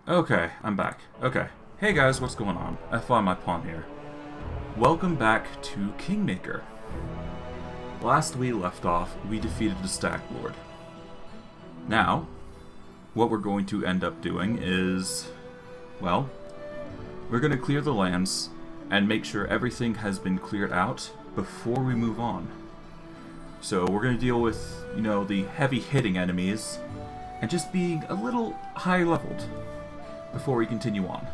Okay, I'm back. Okay. Hey guys, what's going on? I find my pawn here. Welcome back to Kingmaker. Last we left off, we defeated the Stag Lord. Now, what we're going to end up doing is, well, we're going to clear the lands and make sure everything has been cleared out before we move on. So we're going to deal with, the heavy-hitting enemies and just being a little high-leveled before we continue on.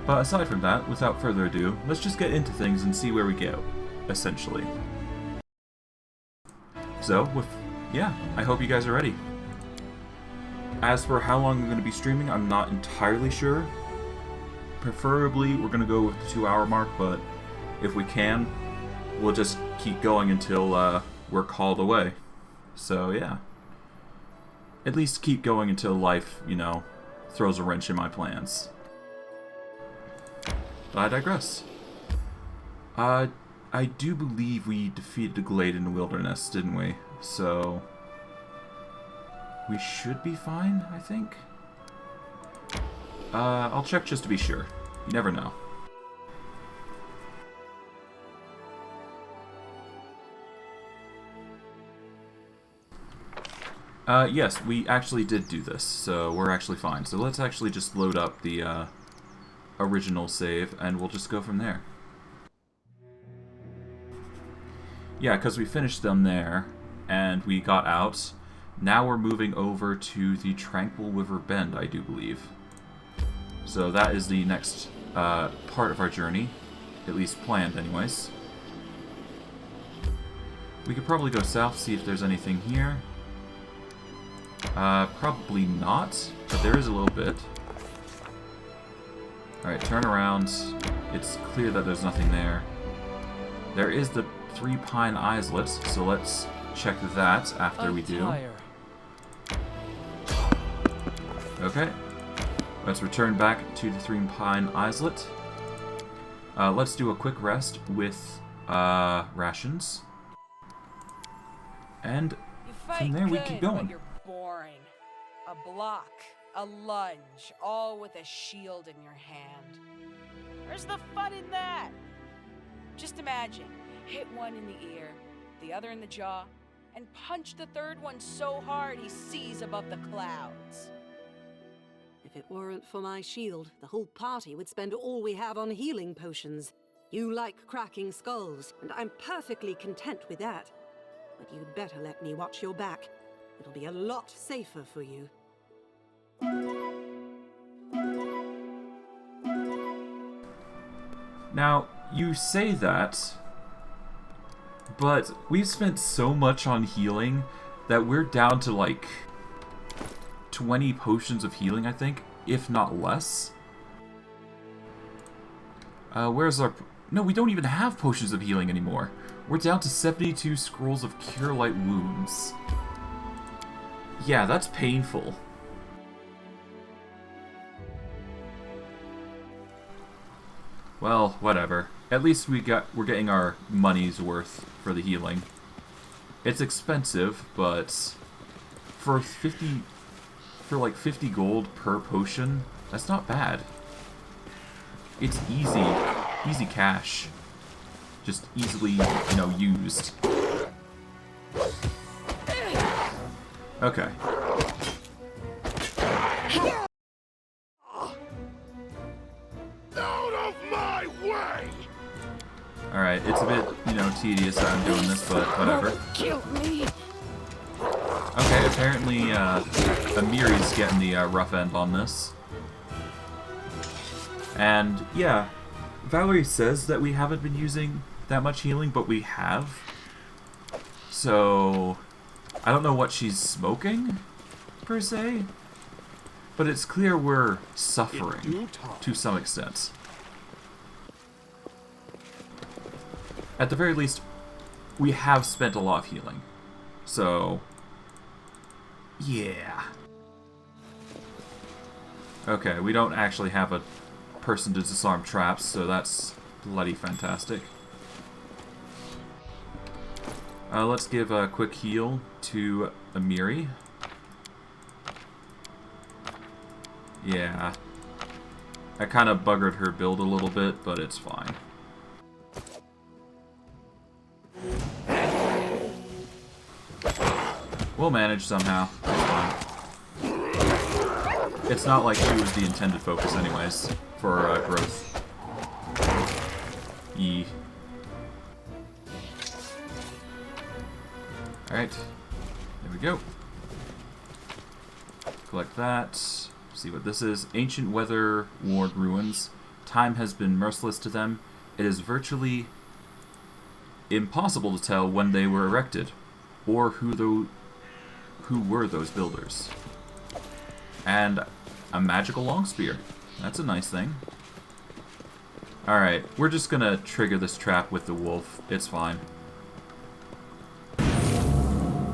But aside from that, without further ado, let's just get into things and see where we go, essentially. So, I hope you guys are ready. As for how long I'm going to be streaming, I'm not entirely sure. Preferably, we're going to go with the 2-hour mark, but if we can, we'll just keep going until we're called away. So, yeah. At least keep going until life, throws a wrench in my plans. But I digress. I do believe we defeated the Glade in the wilderness, didn't we? So we should be fine, I think. I'll check just to be sure. You never know. Yes, we actually did do this, so we're actually fine. So let's actually just load up the original save, and we'll just go from there. Yeah, because we finished them there, and we got out. Now we're moving over to the Tranquil River Bend, I do believe. So that is the next part of our journey, at least planned anyways. We could probably go south, see if there's anything here. Probably not, but there is a little bit. Alright, turn around. It's clear that there's nothing there. There is the 3 Pine Islets, so let's check that after we do. Okay. Let's return back to the 3 Pine Islet. Let's do a quick rest with rations. And from there we keep going. Boring. A block, a lunge, all with a shield in your hand. Where's the fun in that? Just imagine, hit one in the ear, the other in the jaw, and punch the third one so hard he sees above the clouds. If it weren't for my shield, the whole party would spend all we have on healing potions. You like cracking skulls, and I'm perfectly content with that. But you'd better let me watch your back. It'll be a lot safer for you. Now, you say that, but we've spent so much on healing that we're down to like 20 potions of healing, I think, if not less. Where's our... No, we don't even have potions of healing anymore. We're down to 72 scrolls of Cure Light Wounds. Yeah, that's painful. Well, whatever. At least we're getting our money's worth for the healing. It's expensive, but for 50 gold per potion, that's not bad. It's easy cash. Just easily, used. Okay. Out of my way! Alright, it's a bit, tedious that I'm doing this, but whatever. Kill me! Okay, apparently, Amiri's getting the rough end on this. And, yeah, Valerie says that we haven't been using that much healing, but we have. So, I don't know what she's smoking, per se, but it's clear we're suffering to some extent. At the very least, we have spent a lot of healing. So, yeah. Okay, we don't actually have a person to disarm traps, so that's bloody fantastic. Let's give a quick heal to Amiri. Yeah. I kind of buggered her build a little bit, but it's fine. We'll manage somehow. It's fine. It's not like she was the intended focus anyways, for growth. Yee. Alright. There we go. Collect that. See what this is. Ancient weather-worn ruins. Time has been merciless to them. It is virtually impossible to tell when they were erected, or who were those builders. And a magical long spear. That's a nice thing. Alright, we're just gonna trigger this trap with the wolf. It's fine.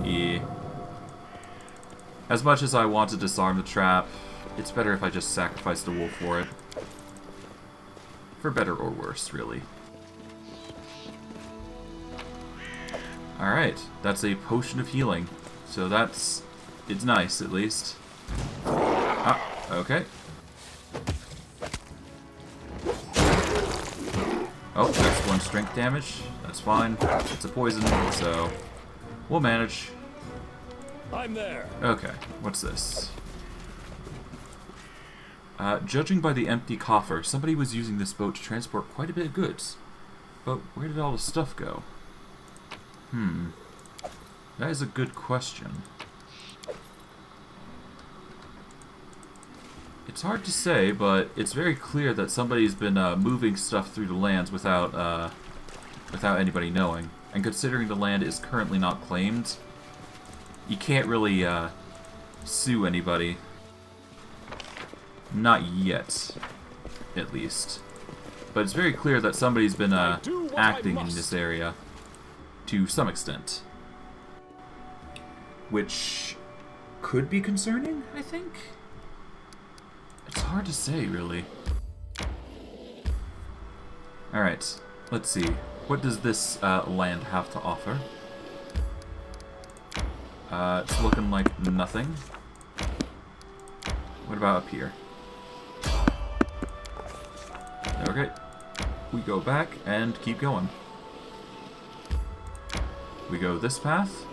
Yeah. As much as I want to disarm the trap, it's better if I just sacrifice the wolf for it. For better or worse, really. Alright, that's a potion of healing. So it's nice, at least. Ah, okay. Oh, that's 1 strength damage. That's fine. It's a poison, so we'll manage. I'm there. Okay, what's this? Judging by the empty coffer, somebody was using this boat to transport quite a bit of goods. But where did all the stuff go? That is a good question. It's hard to say, but it's very clear that somebody's been moving stuff through the lands without anybody knowing. And considering the land is currently not claimed, you can't really sue anybody. Not yet, at least. But it's very clear that somebody's been acting in this area to some extent. Which could be concerning, I think? It's hard to say, really. Alright, let's see. What does this land have to offer? It's looking like nothing. What about up here? Okay. We go back and keep going. We go this path.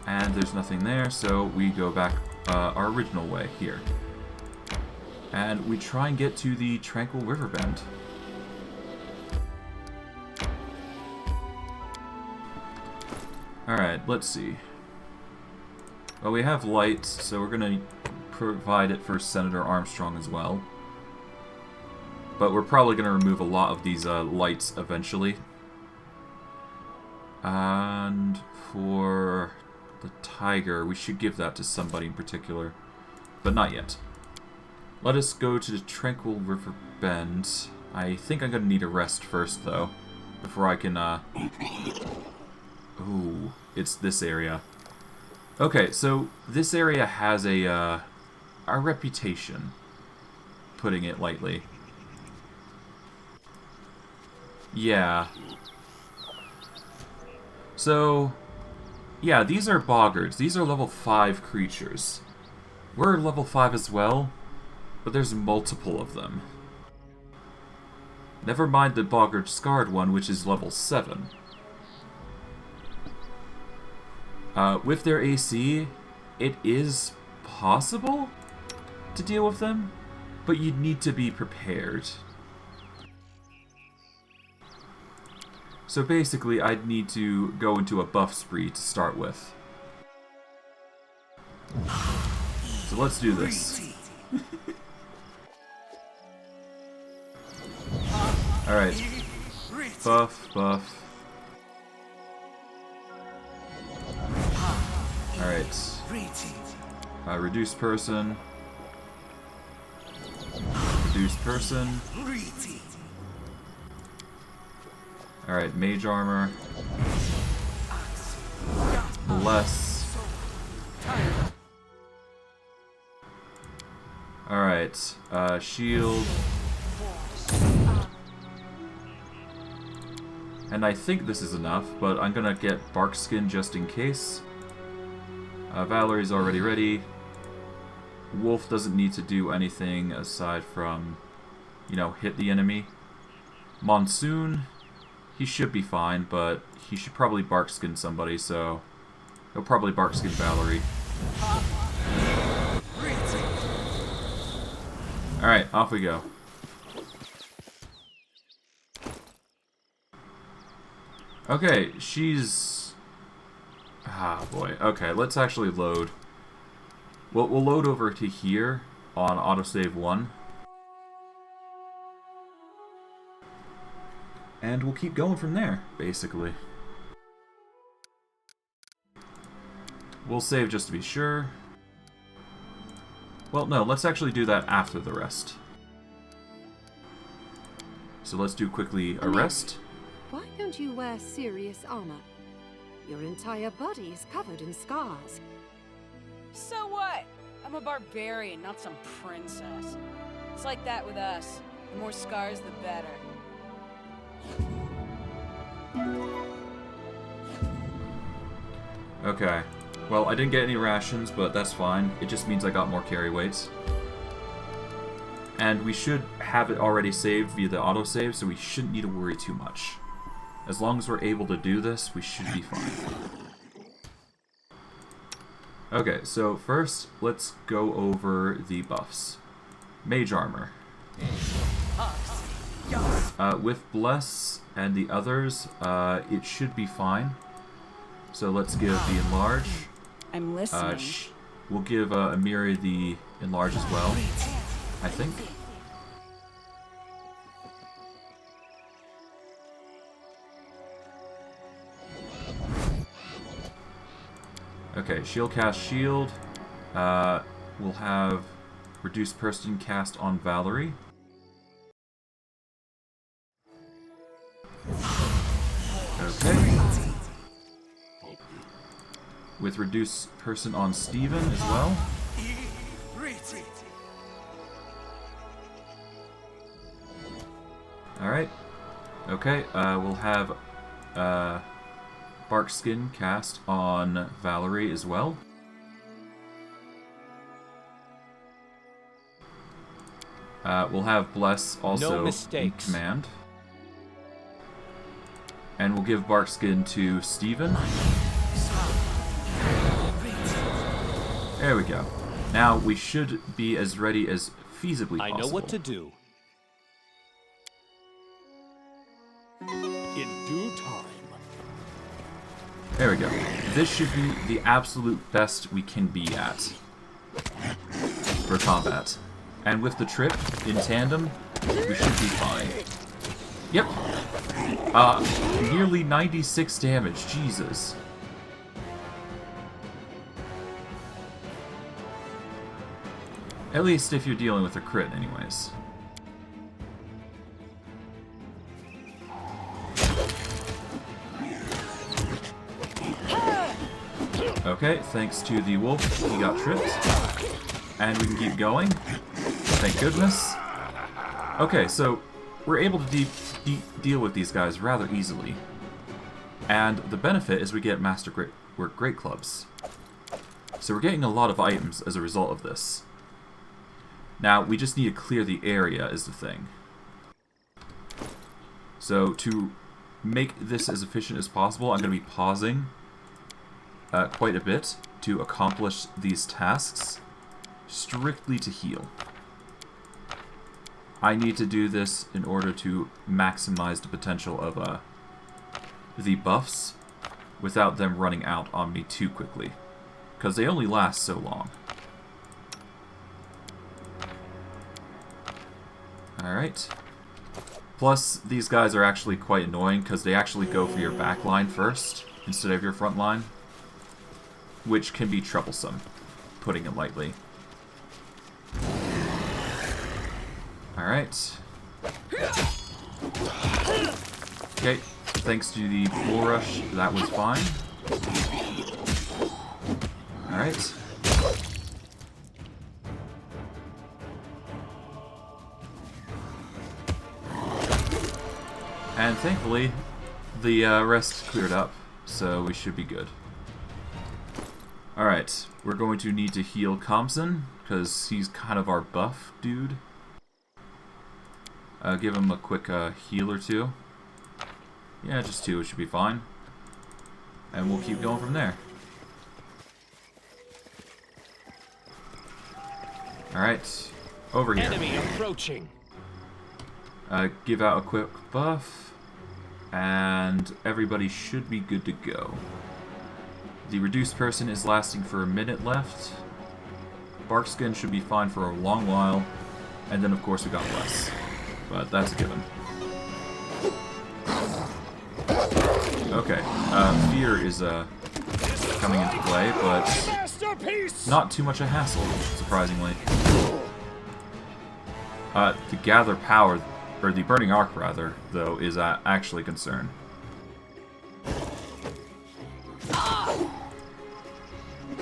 And there's nothing there, so we go back our original way here. And we try and get to the Tranquil River Bend. Alright, let's see. Well, we have light, so we're going to provide it for Senator Armstrong as well. But we're probably going to remove a lot of these lights eventually. And for the tiger, we should give that to somebody in particular. But not yet. Let us go to the Tranquil River Bend. I think I'm going to need a rest first, though. Before I can, Ooh, it's this area. Okay, so this area has a reputation, putting it lightly. Yeah. So, yeah, these are boggards. These are level 5 creatures. We're level 5 as well, but there's multiple of them. Never mind the boggard scarred one, which is level 7. With their AC, it is possible to deal with them, but you'd need to be prepared. So basically, I'd need to go into a buff spree to start with. So let's do this. Alright. Buff, buff. Alright. Reduce person. Reduce person. Alright, mage armor. Less. Alright, shield. And I think this is enough, but I'm gonna get bark skin just in case. Valerie's already ready. Wolf doesn't need to do anything aside from, you know, hit the enemy. Monsoon, he should be fine, but he should probably barkskin somebody, so he'll probably barkskin Valerie. Alright, off we go. Okay, she's... Ah, boy. Okay, let's actually load. We'll load over to here on autosave 1. And we'll keep going from there, basically. We'll save just to be sure. Well, no, let's actually do that after the rest. So let's do quickly a rest. Why don't you wear serious armor? Your entire body is covered in scars. So what? I'm a barbarian, not some princess. It's like that with us. The more scars, the better. Okay. Well, I didn't get any rations, but that's fine. It just means I got more carry weights. And we should have it already saved via the autosave, so we shouldn't need to worry too much. As long as we're able to do this, we should be fine. Okay, so first, let's go over the buffs. Mage armor. With Bless and the others, it should be fine. So let's give the Enlarge. I'm listening. We'll give Amiri the Enlarge as well, I think. Okay, shield cast shield. We'll have reduced person cast on Valerie. Okay. With reduced person on Steven as well. Alright. Okay, we'll have Barkskin cast on Valerie as well. We'll have Bless also in command. And we'll give Barkskin to Steven. There we go. Now we should be as ready as feasibly possible. I know what to do. In due time. There we go. This should be the absolute best we can be at for combat. And with the trip in tandem, we should be fine. Yep. Nearly 96 damage. Jesus. At least if you're dealing with a crit anyways. Okay, thanks to the wolf, he got tripped. And we can keep going. Thank goodness. Okay, so we're able to deal with these guys rather easily. And the benefit is we get Masterwork Great Clubs. So we're getting a lot of items as a result of this. Now, we just need to clear the area is the thing. So to make this as efficient as possible, I'm going to be pausing quite a bit to accomplish these tasks strictly to heal. I need to do this in order to maximize the potential of the buffs without them running out on me too quickly, because they only last so long. Alright. Plus, these guys are actually quite annoying because they actually go for your back line first instead of your front line, which can be troublesome, putting it lightly. Alright. Okay, thanks to the bull rush, that was fine. Alright. And thankfully, the rest cleared up, so we should be good. Alright, we're going to need to heal Compson, because he's kind of our buff dude. Give him a quick heal or two. Yeah, just 2, it should be fine. And we'll keep going from there. Alright, over here. Enemy approaching. Give out a quick buff, and everybody should be good to go. The reduced person is lasting for a minute left. Barkskin should be fine for a long while, and then of course we got less, but that's a given. Okay, fear is coming into play, but not too much a hassle, surprisingly. The gather power, or the burning arc rather, though, is actually a concern.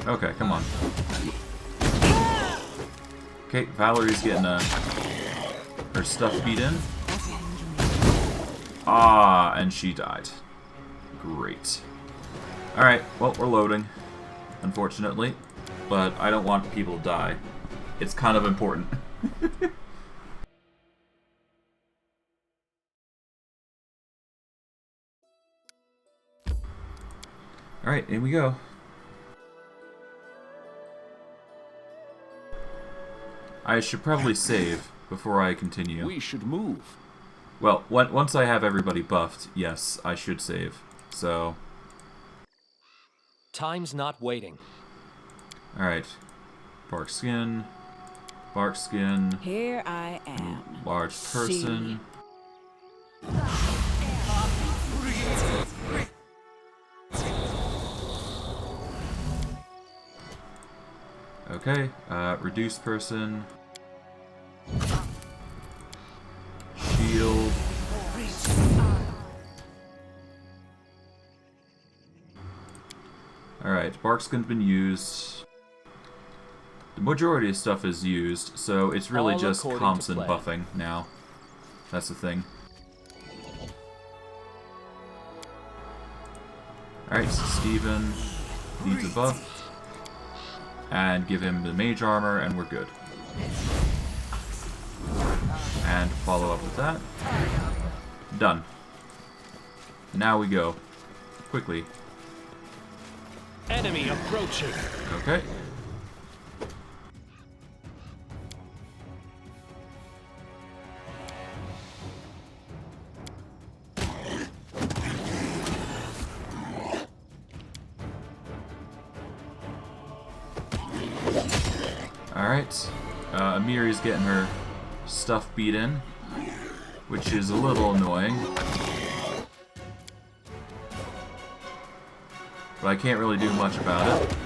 Okay, come on. Okay, Valerie's getting her stuff beat in. Ah, and she died. Great. Alright, well, we're loading, unfortunately. But I don't want people to die. It's kind of important. Alright, in we go. I should probably save before I continue. We should move. Well, once I have everybody buffed, yes, I should save. So... Time's not waiting. Alright. Barkskin. Barkskin. Here I am. Large person. Okay, reduced person. Shield. Alright, Barkskin's been used. The majority of stuff is used, so it's really All just according comps to and plan. buffing now. That's the thing. Alright, so Steven needs a buff. And give him the mage armor, and we're good. And follow up with that. Done. Now we go. Quickly. Enemy approaching. Okay. Alright. Amiri's getting her stuff beat in, which is a little annoying. But I can't really do much about it.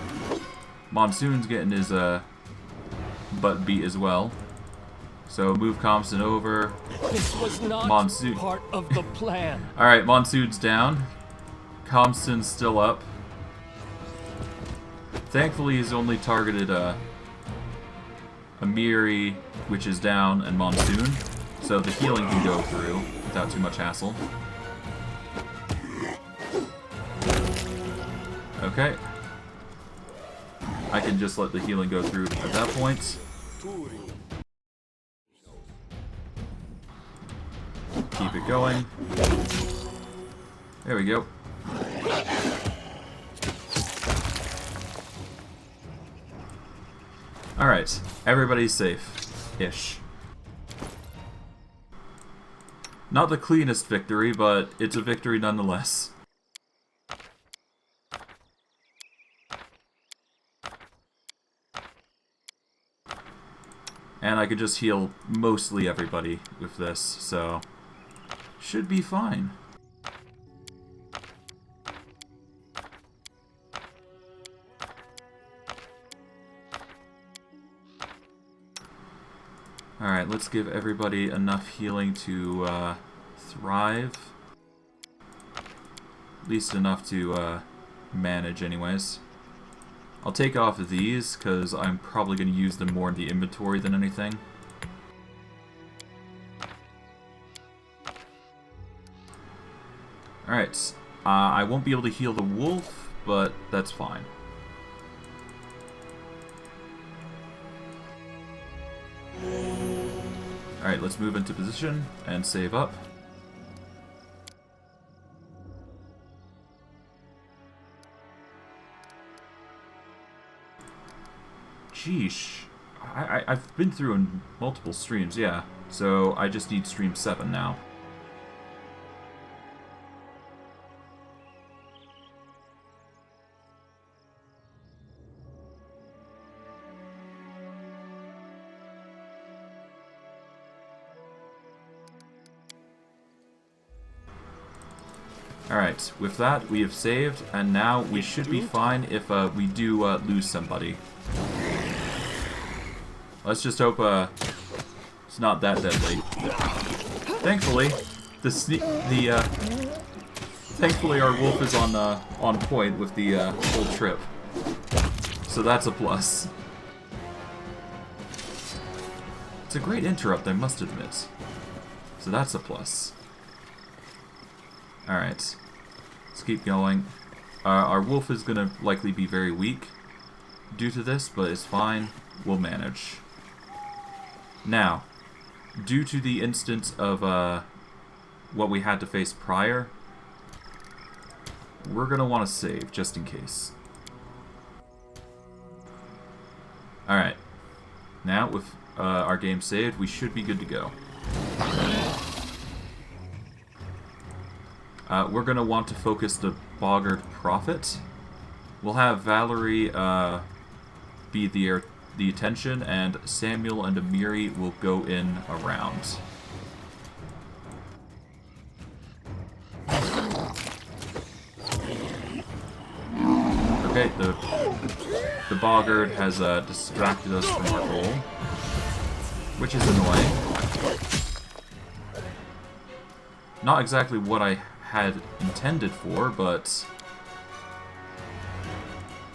Monsoon's getting his butt beat as well. So move Compton over. This was not Monsoon. part of the plan. Alright, Monsoon's down. Compton's still up. Thankfully he's only targeted Amiri, which is down, and Monsoon. So the healing can go through without too much hassle. Okay. I can just let the healing go through at that point. Keep it going. There we go. Alright, everybody's safe-ish. Not the cleanest victory, but it's a victory nonetheless. And I could just heal mostly everybody with this, so should be fine. Alright, let's give everybody enough healing to thrive. At least enough to manage anyways. I'll take off these, because I'm probably going to use them more in the inventory than anything. Alright, I won't be able to heal the wolf, but that's fine. Alright, let's move into position and save up. Sheesh. I've been through multiple streams, yeah. So I just need stream 7 now. Alright, with that, we have saved, and now we should be fine if we do lose somebody. Let's just hope it's not that deadly. Thankfully, thankfully our wolf is on point with the whole trip, so that's a plus. It's a great interrupt, I must admit. So that's a plus. Alright, let's keep going. Our wolf is going to likely be very weak due to this, but it's fine. We'll manage. Now, due to the instance of what we had to face prior, we're going to want to save, just in case. Alright, now with our game saved, we should be good to go. We're going to want to focus the Boggart Prophet. We'll have Valerie be the attention, and Samuel and Amiri will go in around. Okay, the Boggart has distracted us from our goal, which is annoying. Not exactly what I had intended for, but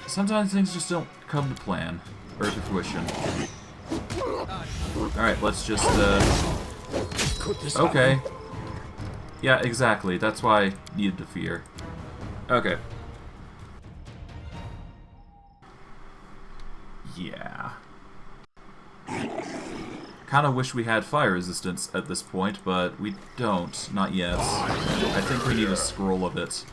sometimes things just don't come to plan, or to fruition. Alright, let's just, okay. Yeah, exactly, that's why I needed to fear. Okay. Yeah. Kinda wish we had fire resistance at this point, but we don't. Not yet. I think we need a scroll of it.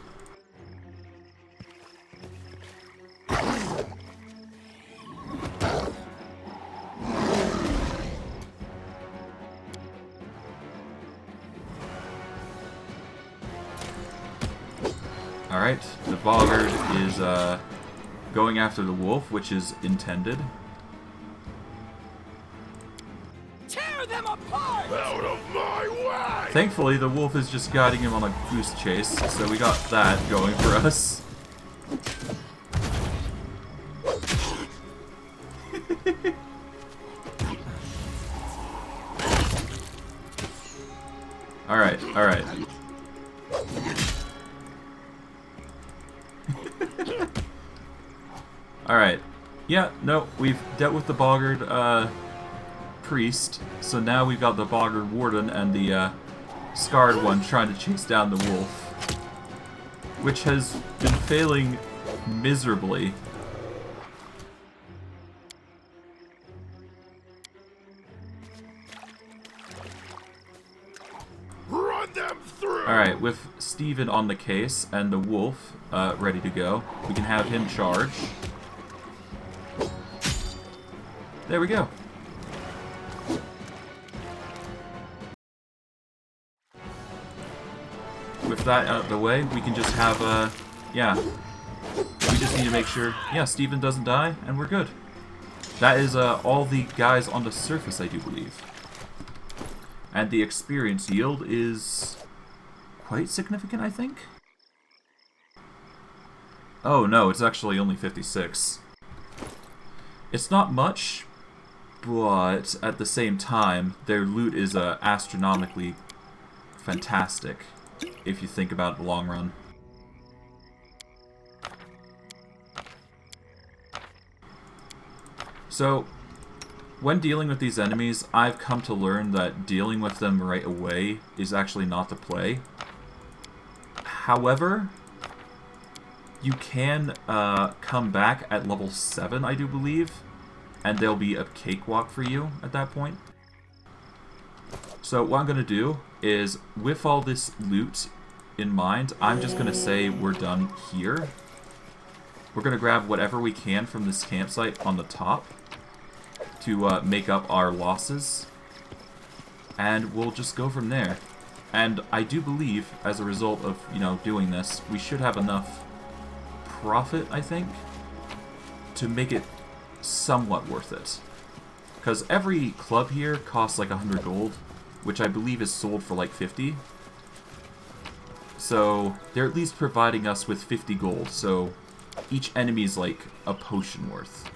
Alright, the Boggart is going after the wolf, which is intended. Out of my way! Thankfully, the wolf is just guiding him on a goose chase, so we got that going for us. Alright, alright. Alright. Yeah, no, we've dealt with the Boggart, priest, so now we've got the Boggart warden and the scarred one trying to chase down the wolf, which has been failing miserably. Run them through! Alright, with Steven on the case and the wolf ready to go, we can have him charge. There we go. With that out of the way, we can just have, yeah. We just need to make sure, yeah, Steven doesn't die, and we're good. That is, all the guys on the surface, I do believe. And the experience yield is quite significant, I think? Oh, no, it's actually only 56. It's not much, but at the same time, their loot is, astronomically fantastic. If you think about it in the long run. So, when dealing with these enemies, I've come to learn that dealing with them right away is actually not the play. However, you can come back at level 7, I do believe, and there'll be a cakewalk for you at that point. So what I'm going to do is, with all this loot in mind, I'm just going to say we're done here. We're going to grab whatever we can from this campsite on the top to make up our losses. And we'll just go from there. And I do believe, as a result of, you know, doing this, we should have enough profit, I think, to make it somewhat worth it. Because every club here costs like 100 gold, which I believe is sold for like 50. So they're at least providing us with 50 gold, so each enemy is like a potion worth.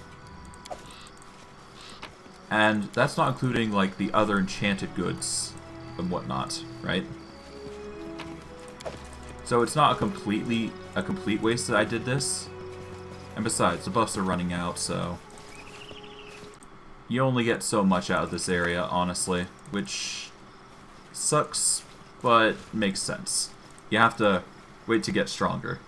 And that's not including like the other enchanted goods and whatnot, right? So it's not a complete waste that I did this. And besides, the buffs are running out, so you only get so much out of this area, honestly, which sucks, but makes sense. You have to wait to get stronger.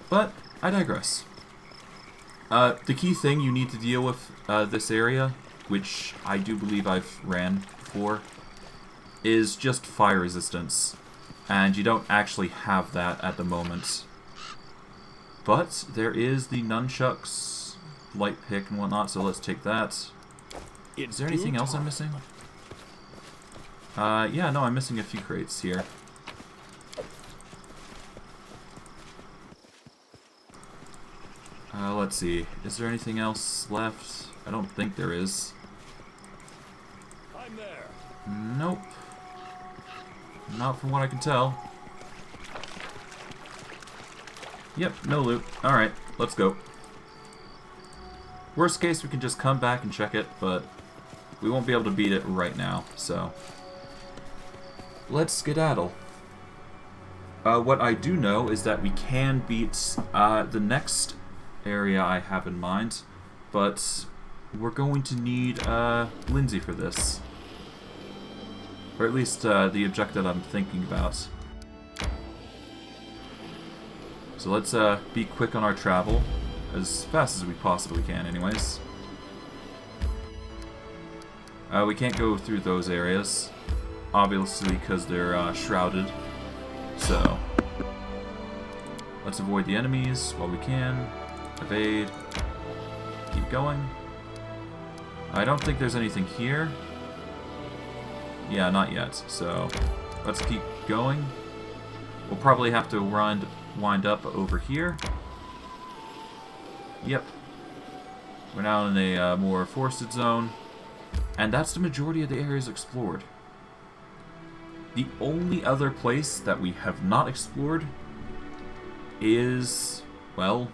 But I digress. The key thing you need to deal with this area, which I do believe I've ran before, is just fire resistance. And you don't actually have that at the moment. But there is the nunchucks, light pick and whatnot, so let's take that. Is there anything else I'm missing? Yeah, no, I'm missing a few crates here. Let's see. Is there anything else left? I don't think there is. I'm there. Nope. Not from what I can tell. Yep, no loot. Alright, let's go. Worst case, we can just come back and check it, but we won't be able to beat it right now, so let's skedaddle. What I do know is that we can beat the next area I have in mind, but we're going to need Lindsay for this. Or at least the objective I'm thinking about. So let's be quick on our travel, as fast as we possibly can anyways. We can't go through those areas, obviously because they're shrouded. So let's avoid the enemies while we can. Evade. Keep going. I don't think there's anything here. Yeah, not yet. So let's keep going. We'll probably have to wind up over here. Yep. We're now in a more forested zone. And that's the majority of the areas explored. The only other place that we have not explored is, well,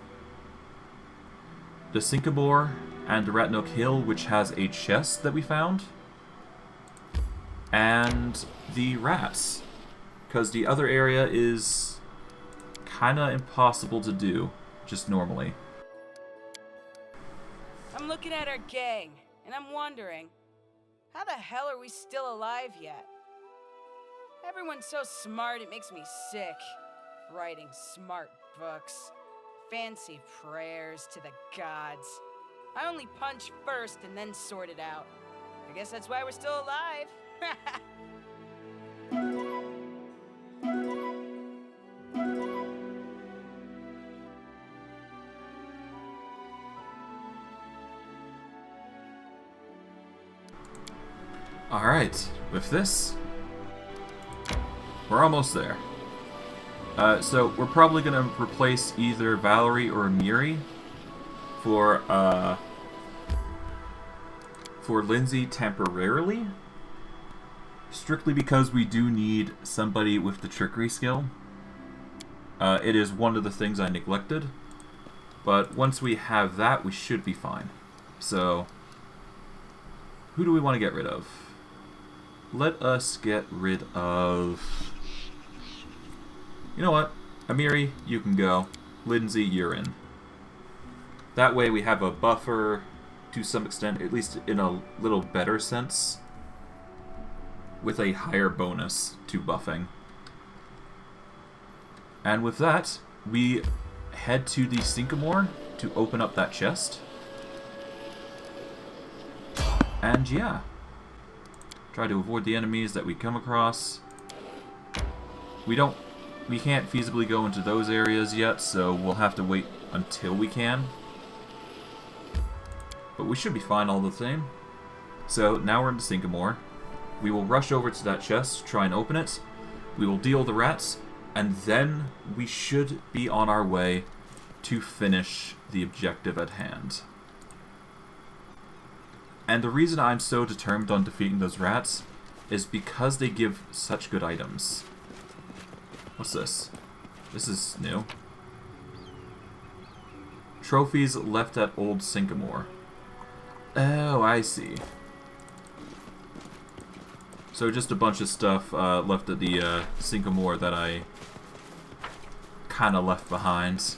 the Sycamore and the Ratnook Hill, which has a chest that we found, and the rats, because the other area is kinda impossible to do, just normally. I'm looking at our gang, and I'm wondering, how the hell are we still alive yet? Everyone's so smart, it makes me sick. Writing smart books. Fancy prayers to the gods. I only punch first and then sort it out. I guess that's why we're still alive. Alright, with this, we're almost there. So we're probably going to replace either Valerie or Miri for Lindsay temporarily, strictly because we do need somebody with the trickery skill. It is one of the things I neglected, but once we have that, we should be fine. So, who do we want to get rid of? Let us get rid of... You know what? Amiri, you can go. Lindsay, you're in. That way we have a buffer to some extent, at least in a little better sense, with a higher bonus to buffing. And with that, we head to the Sycamore to open up that chest. And yeah, Try to avoid the enemies that we come across. We can't feasibly go into those areas yet, so we'll have to wait until we can. But we should be fine all the same. So now we're into Sycamore. We will rush over to that chest, try and open it. We will deal the rats, and then we should be on our way to finish the objective at hand. And the reason I'm so determined on defeating those rats is because they give such good items. What's this? This is new. Trophies left at Old Sycamore. Oh, I see. So just a bunch of stuff left at the Sycamore that I kind of left behind.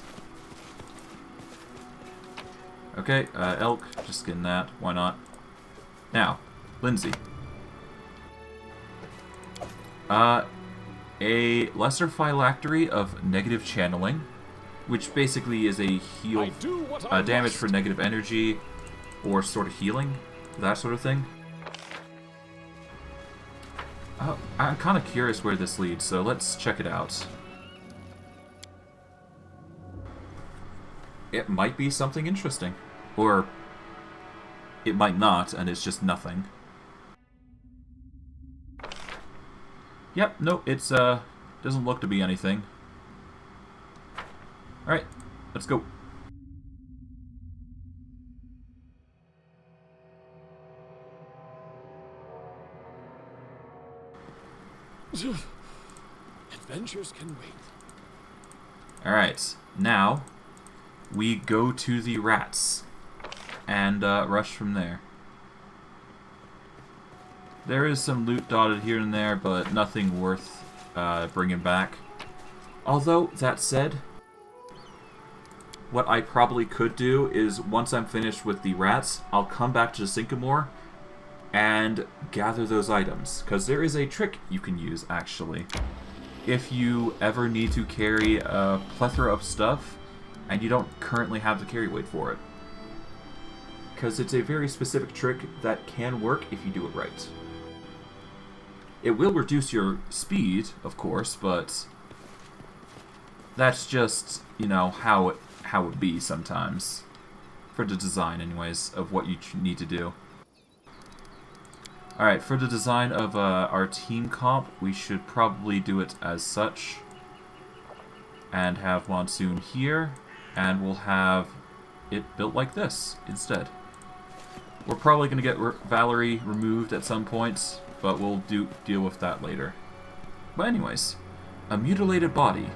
Okay, elk, just getting that. Why not? Now, Lindsay. A lesser phylactery of negative channeling, which basically is a heal damage for negative energy or sort of healing, that sort of thing. I'm kind of curious where this leads, so let's check it out. It might be something interesting. Or it might not, and it's just nothing. Yep, no, it's doesn't look to be anything. Alright, let's go. Adventures can wait. Alright, now we go to the rats and rush from there. There is some loot dotted here and there, but nothing worth bringing back. Although, that said, what I probably could do is, once I'm finished with the rats, I'll come back to the Sycamore and gather those items. Because there is a trick you can use, actually. If you ever need to carry a plethora of stuff, and you don't currently have the carry weight for it. Because it's a very specific trick that can work if you do it right. It will reduce your speed, of course, but that's just, you know, how it be sometimes. For the design, anyways, of what you need to do. Alright, for the design of our team comp, we should probably do it as such. And have Monsoon here, and we'll have it built like this instead. We're probably going to get Valerie removed at some point, but we'll deal with that later. But anyways, a mutilated body.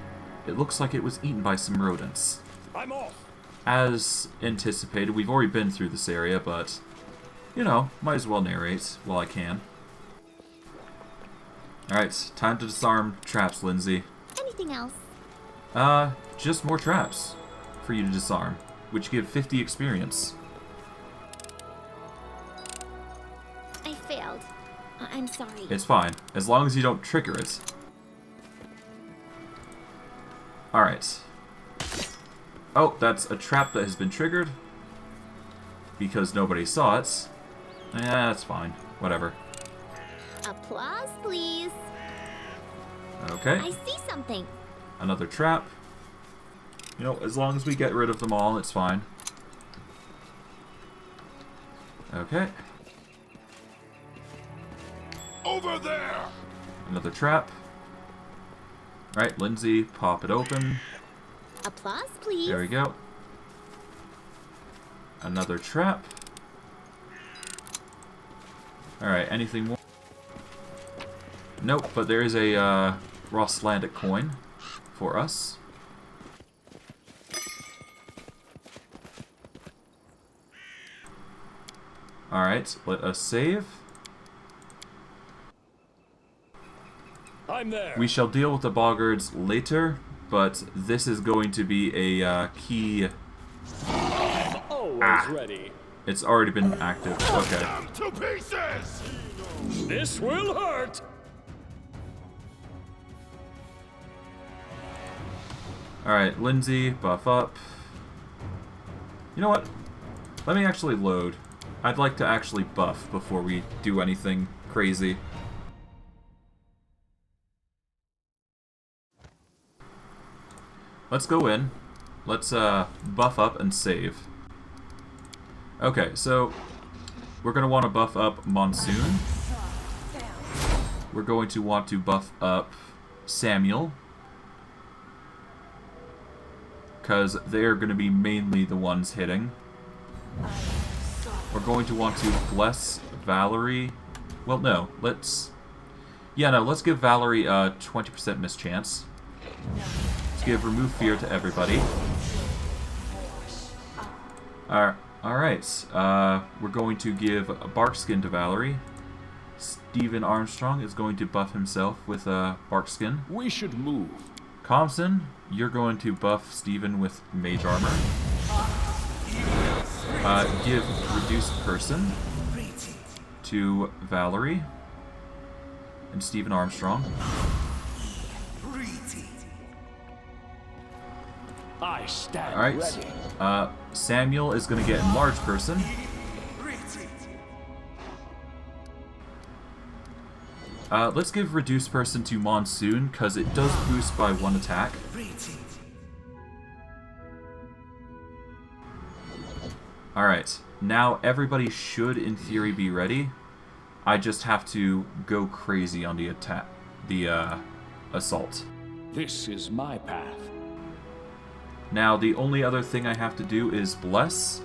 It looks like it was eaten by some rodents. I'm off. As anticipated, we've already been through this area, but, you know, might as well narrate while I can. Alright, time to disarm traps, Lindsay. Anything else? Just more traps for you to disarm, which give 50 experience. I failed. I'm sorry. It's fine, as long as you don't trigger it. Alright. Oh, that's a trap that has been triggered. Because nobody saw it. Yeah, that's fine. Whatever. Applause, please. Okay. I see something. Another trap. You know, as long as we get rid of them all, it's fine. Okay. Over there! Another trap. Right, Lindsay, pop it open. Applause, please. There we go. Another trap. Alright, anything more? Nope, but there is a Rosslandic coin for us. Alright, let us save. I'm there. We shall deal with the boggards later, but this is going to be a key. Always ready. It's already been active. Okay. Them to pieces! This will hurt. Alright, Lindsay, buff up. You know what? Let me actually load. I'd like to actually buff before we do anything crazy. Let's go in. Let's buff up and save. Okay, so we're going to want to buff up Monsoon. We're going to want to buff up Samuel, because they're going to be mainly the ones hitting. We're going to want to bless Valerie. Well, no, let's give Valerie a 20% mischance. Let's give remove fear to everybody. Alright, we're going to give Barkskin to Valerie. Stephen Armstrong is going to buff himself with Barkskin. We should move. Compson, you're going to buff Stephen with Mage Armor. Give Reduced Person to Valerie and Stephen Armstrong. I stand Alright, ready. Samuel is going to get Enlarged Person. Let's give Reduced Person to Monsoon, because it does boost by 1 attack. Alright, now everybody should, in theory, be ready. I just have to go crazy on the assault. This is my path. Now, the only other thing I have to do is bless.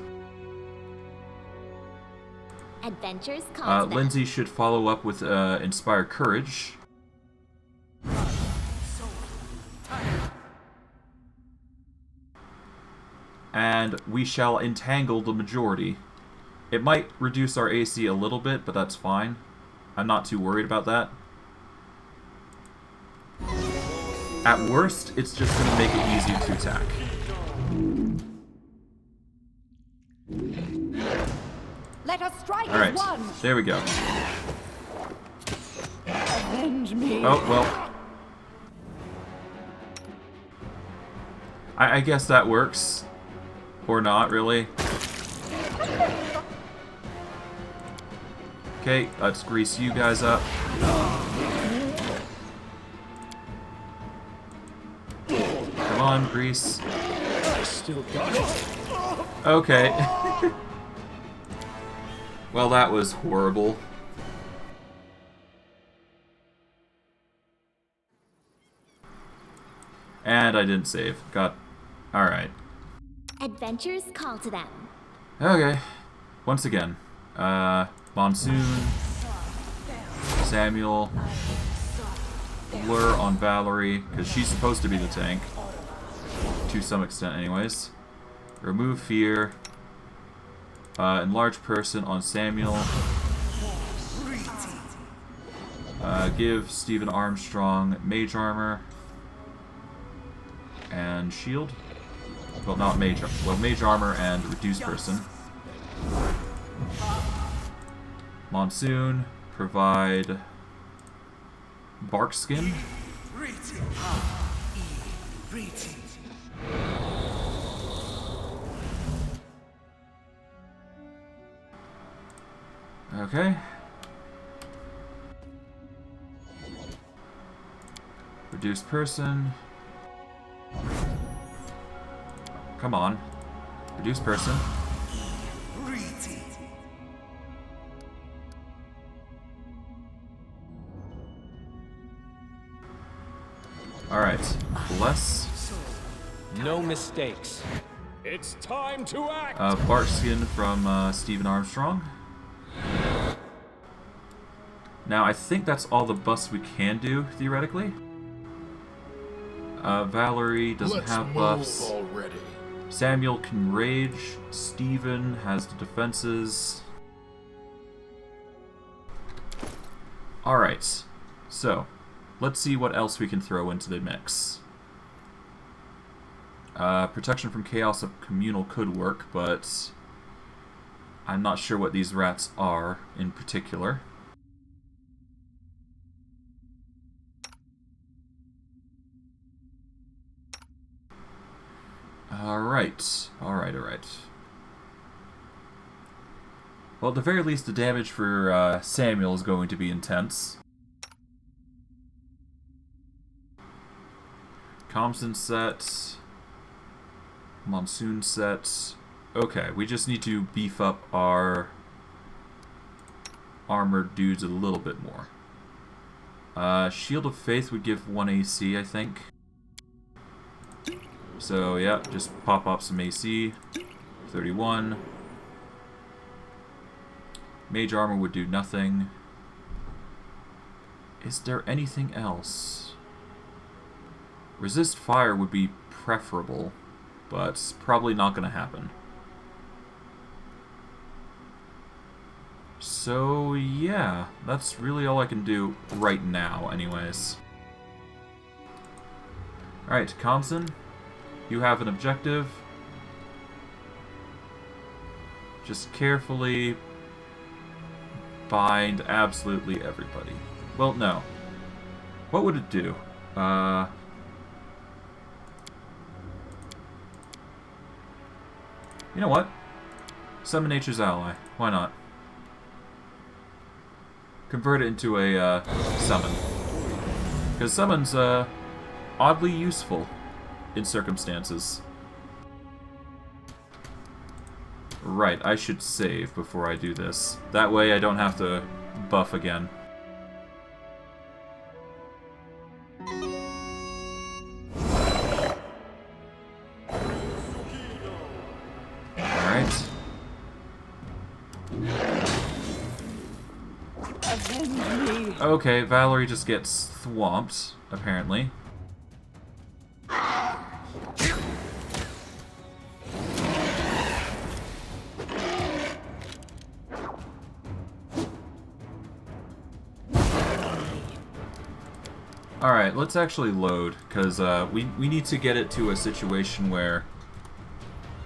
Adventures call to them. Lindsay should follow up with Inspire Courage. And we shall entangle the majority. It might reduce our AC a little bit, but that's fine. I'm not too worried about that. At worst, it's just going to make it easier to attack. Let us strike Alright, as one. there we go. Avenge me. Oh, well. I guess that works. Or not, really. Okay, let's grease you guys up. Come on, grease. I still got it. Okay. Well, that was horrible. And I didn't save. Got... Alright. Adventures call to them. Okay. Once again. Monsoon. Samuel. Lure on Valerie, because she's supposed to be the tank. To some extent, anyways. Remove fear. Enlarge person on Samuel. Give Stephen Armstrong Mage Armor. And Shield. Well, not Mage Armor. Well, Mage Armor and Reduce Person. Monsoon. Provide Barkskin. Okay. Reduced person. Come on. Reduced person. Alright. Bless. No mistakes. It's time to act. Barkskin from Stephen Armstrong. Now, I think that's all the buffs we can do, theoretically. Valerie doesn't have buffs. Already. Samuel can rage. Stephen has the defenses. Alright, so let's see what else we can throw into the mix. Protection from chaos of communal could work, but I'm not sure what these rats are in particular. Alright. Well, at the very least, the damage for Samuel is going to be intense. Thompson set. Monsoon set. Okay, we just need to beef up our armored dudes a little bit more. Shield of Faith would give 1 AC, I think. So, yeah, just pop up some AC. 31. Mage Armor would do nothing. Is there anything else? Resist Fire would be preferable, but it's probably not going to happen. So, yeah, that's really all I can do right now, anyways. Alright, Compson, you have an objective. Just carefully bind absolutely everybody. Well, no. What would it do? You know what? Summon Nature's Ally. Why not? Convert it into a summon. Because summon's oddly useful in circumstances. Right, I should save before I do this. That way I don't have to buff again. Alright. Okay, Valerie just gets thwomped, apparently. Alright, let's actually load, because we need to get it to a situation where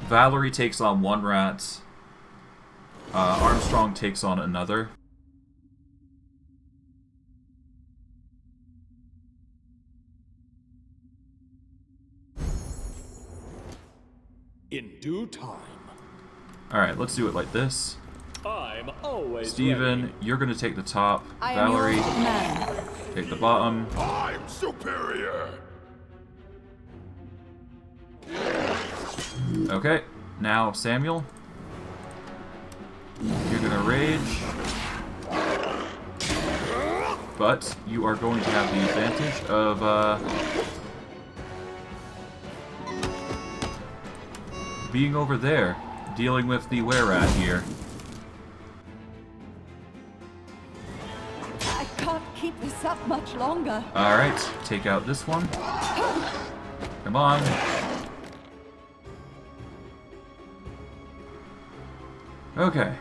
Valerie takes on one rat, Armstrong takes on another. In due time. Alright, let's do it like this. I'm always Steven, ready. you're gonna take the top. I am Valerie, your man. take the bottom. I'm superior! Okay, now Samuel. You're gonna rage. But you are going to have the advantage of being over there, dealing with the wererat here. I can't keep this up much longer. Alright, take out this one. Come on. Okay.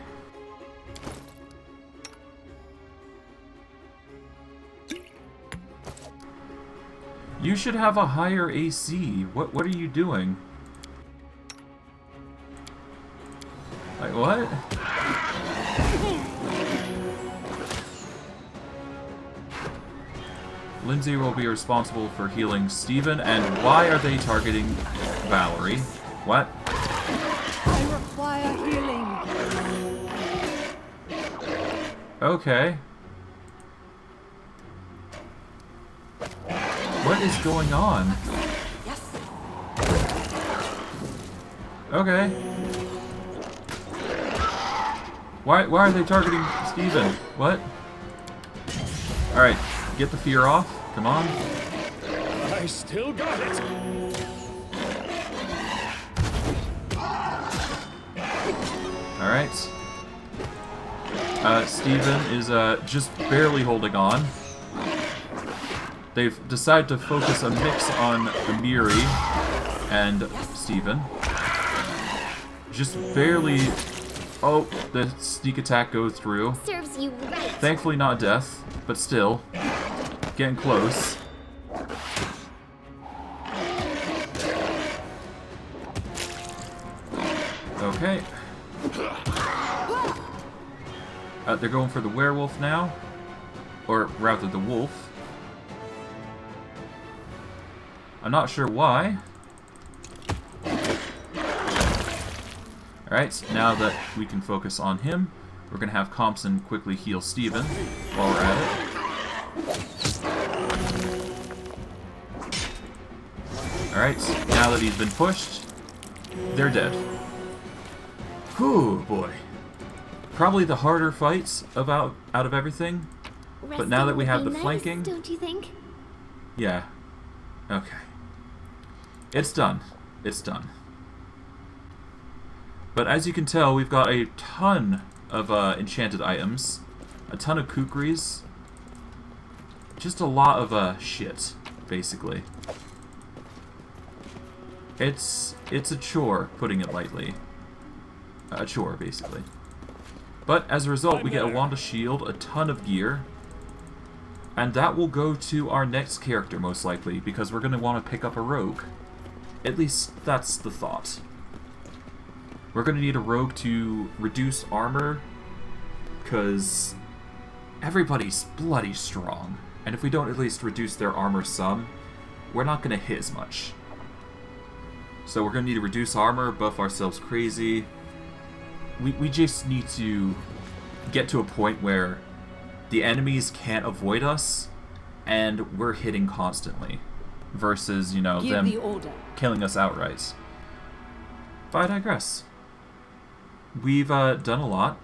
You should have a higher AC. What are you doing? Like, what? Lindsay will be responsible for healing Steven, and why are they targeting Valerie? What? I require healing. Okay. What is going on? Yes. Okay. Why are they targeting Steven? What? Alright, get the fear off. Come on. I still got it. Alright. Steven is just barely holding on. They've decided to focus a mix on Amiri and Steven. Just barely... Oh, the sneak attack goes through. Serves you right. Thankfully not death, but still. Getting close. Okay. They're going for the werewolf now. Or rather, the wolf. I'm not sure why. Alright, now that we can focus on him, We're going to have Compson quickly heal Steven while we're at it. Alright, now that he's been pushed, they're dead. Whew, boy. Probably the harder fights out of everything. But now that we have the flanking... Don't you think? Yeah. Okay. It's done. It's done. But as you can tell, we've got a ton of enchanted items. A ton of kukris. Just a lot of shit, basically. It's a chore, putting it lightly. A chore, basically. But as a result, we get a wand of shield, a ton of gear, and that will go to our next character, most likely, because we're going to want to pick up a rogue. At least, that's the thought. We're going to need a rogue to reduce armor, because everybody's bloody strong, and if we don't at least reduce their armor some, we're not going to hit as much. So we're going to need to reduce armor, buff ourselves crazy. We just need to get to a point where the enemies can't avoid us, and we're hitting constantly. Versus, you know, them killing us outright. But I digress. We've done a lot,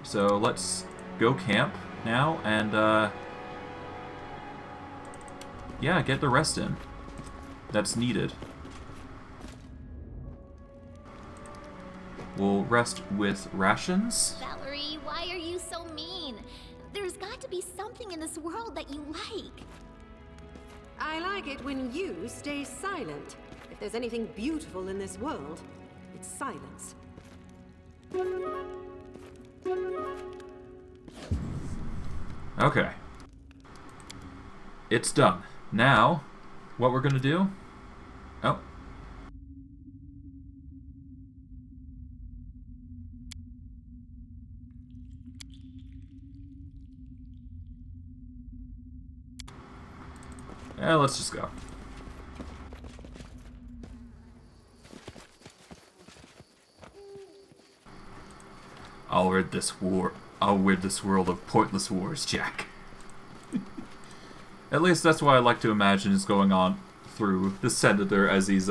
so let's go camp now and, yeah, get the rest in that's needed. We'll rest with rations. Valerie, why are you so mean? There's got to be something in this world that you like. I like it when you stay silent. If there's anything beautiful in this world, it's silence. Okay. It's done. Now, what we're gonna do... Oh. Yeah, let's just go. I'll rid this world of pointless wars, Jack. At least that's what I like to imagine is going on through the Senator as he's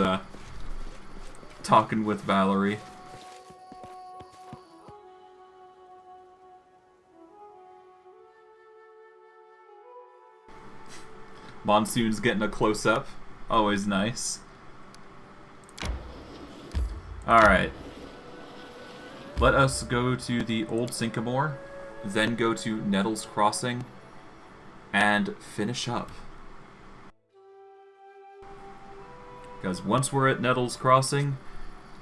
talking with Valerie. Monsoon's getting a close-up. Always nice. Alright. Let us go to the Old Sycamore, then go to Nettles Crossing, and finish up. Because once we're at Nettles Crossing,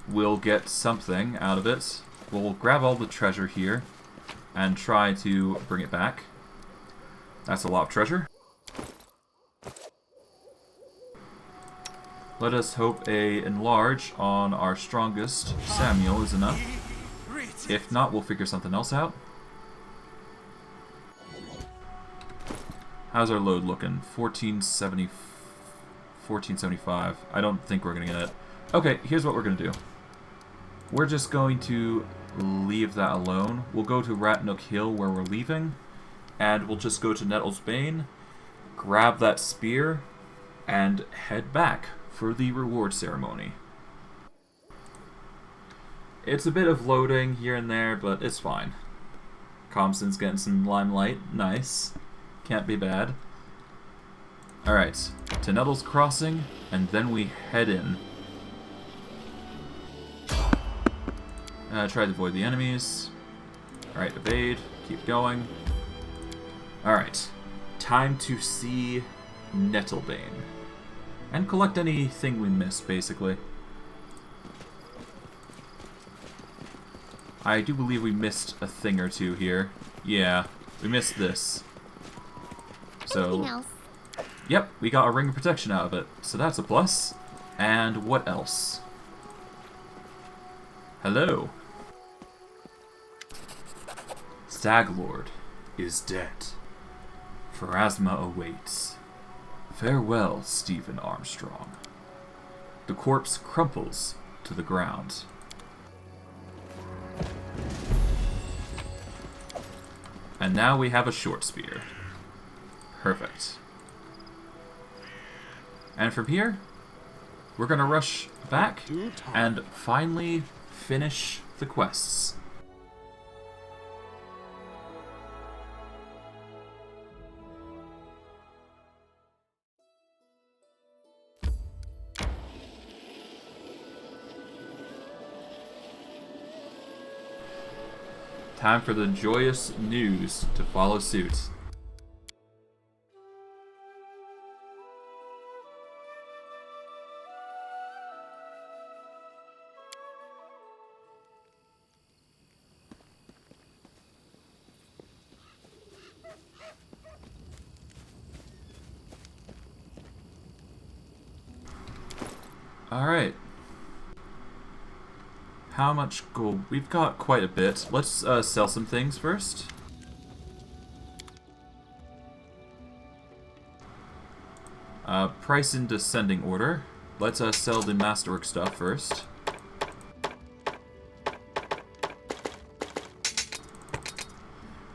we'll get something out of it. We'll grab all the treasure here, and try to bring it back. That's a lot of treasure. Let us hope a enlarge on our strongest Samuel is enough. If not, we'll figure something else out. How's our load looking? 1475. I don't think we're going to get it. Okay, here's what we're going to do. We're just going to leave that alone. We'll go to Ratnook Hill where we're leaving. And we'll just go to Nettles Bane, grab that spear, and head back for the reward ceremony. It's a bit of loading here and there, but it's fine. Compson's getting some limelight. Nice. Can't be bad. Alright, to Nettles Crossing, and then we head in. Try to avoid the enemies. Alright, evade. Keep going. Alright. Time to see Nettlebane. And collect anything we missed, basically. I do believe we missed a thing or two here. Yeah, we missed this. Anything else? Yep, we got a ring of protection out of it, so that's a plus. And what else? Hello. Staglord is dead. Pharasma awaits. Farewell, Stephen Armstrong. The corpse crumples to the ground. And now we have a short spear. Perfect. And from here, we're gonna rush back and finally finish the quests. Time for the joyous news to follow suit. Alright. How much gold? We've got quite a bit. Let's sell some things first. Price in descending order. Let's sell the masterwork stuff first.